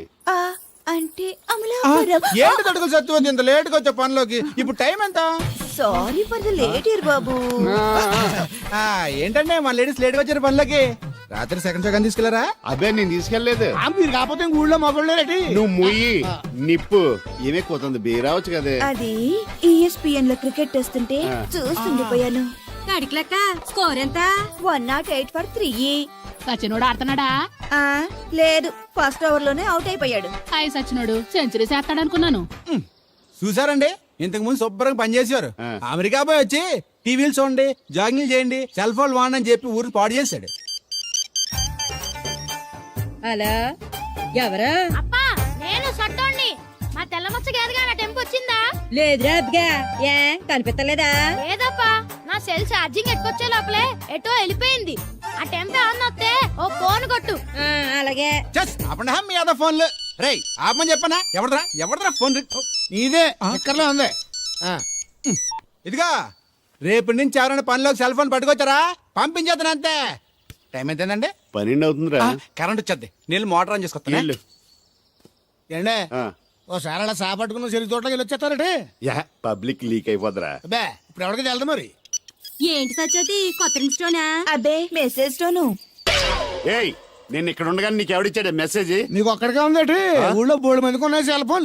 Speaker 8: అంటే
Speaker 9: ఏంటి తడుకులు సత్యవతి ఇంత లేట్ గా వచ్చే పనిలోకి? ఇప్పుడు టైం ఎంత?
Speaker 8: Sorry for the late year బాబు.
Speaker 9: ఏంటంటే మా లేడీస్ లేట్ గా వచ్చారు పనిలోకి. రాత్రి సెకండ్ షో తీసుకెళ్లారా?
Speaker 1: అబ్బే నేను తీసుకెళ్లేదు.
Speaker 6: మీరు కాకపోతే ఇంక ఊళ్ళో మగోళ్ళేటి.
Speaker 1: నువ్వు ముయ్యి నిప్పు ఏమే కోతుంది బీరావచ్చు కదే.
Speaker 8: అది ESPN లో క్రికెట్ టెస్తుంటే చూస్తుండిపోయాను.
Speaker 2: అడిగిలక్క స్కోర్ ఎంత?
Speaker 8: 108 for 3.
Speaker 2: సచినోడు ఆడుతున్నాడా?
Speaker 8: లేదు, ఫస్ట్ ఓవర్ లోనే అవుట్ అయిపోయాడు.
Speaker 2: హాయ్ సచినోడు సెంచరీ చేస్తాడనుకున్నాను.
Speaker 9: చూసారండి, ఇంతకు ముందు శుభ్రంగా పనిచేసేవారు. అమెరికా పోయి వచ్చి టీవీలు చూడండి, జాగింగ్ చేయండి, సెల్ ఫోన్ వాడని చెప్పి ఊరు పాడు చేశాడు.
Speaker 2: అలా ఎవరా?
Speaker 8: అప్పా, నేను సట్టోణ్ణి. మా తెల్ల మచ్చ గేదగా నా టెంపు వచ్చిందా?
Speaker 2: లేదురా అబ్బగా. ఏ కనిపెత్తలేదా?
Speaker 8: లేదప్పా, నా సెల్ ఛార్జింగ్ ఎక్కొచ్చే లోపలే ఎటో వెళ్ళిపోయింది. ఆ టెంపు అన్నొస్తే ఓ ఫోన్ కొట్టు.
Speaker 2: అలాగే.
Speaker 9: అప్పుడు మీ అదా ఫోన్లు రేయ్ ఆపమని చెప్పనా? ఎవడరా ఫోన్?
Speaker 6: ఇదే ఎక్కర్లో ఉంది.
Speaker 9: ఇదిగా రేపటి నుంచి ఎవరైనా పనిలోకి సెల్ ఫోన్ పట్టుకొచ్చారా పంపించేస్తాను అంతే. టైం ఎంతేందండి?
Speaker 1: 12 అవుతుందిరా.
Speaker 9: కరెంట్ వచ్చేది, నీళ్ళు మోటార్ ఆన్ చేసుకొస్తాను.
Speaker 1: నీళ్ళు.
Speaker 6: ఏండే
Speaker 1: ఆ.
Speaker 6: ఓసారి అలా సాపట్టుకున్న చెరుకు తోటలోకి వెళ్ళి వచ్చేస్తారటే.
Speaker 1: యా, పబ్లిక్ లీక్ అయిపోద్రా.
Speaker 6: అబ్బే, ఇప్పుడు ఎవరికి వెళ్దాం మరి?
Speaker 2: ఏంటి సత్యవతి కొత్త ఇన్స్టోనా?
Speaker 8: అబ్బే, మెసేజ్ తోను.
Speaker 1: ఏయ్, నేను ఇక్కడ ఉండగానే నీకు ఎవడిచ్చాడు మెసేజ్?
Speaker 6: నీకు ఒక్కడిగా ఉందేటి? ఊళ్ళో 3 మందికి ఉన్నాయి సెల్ ఫోన్లు.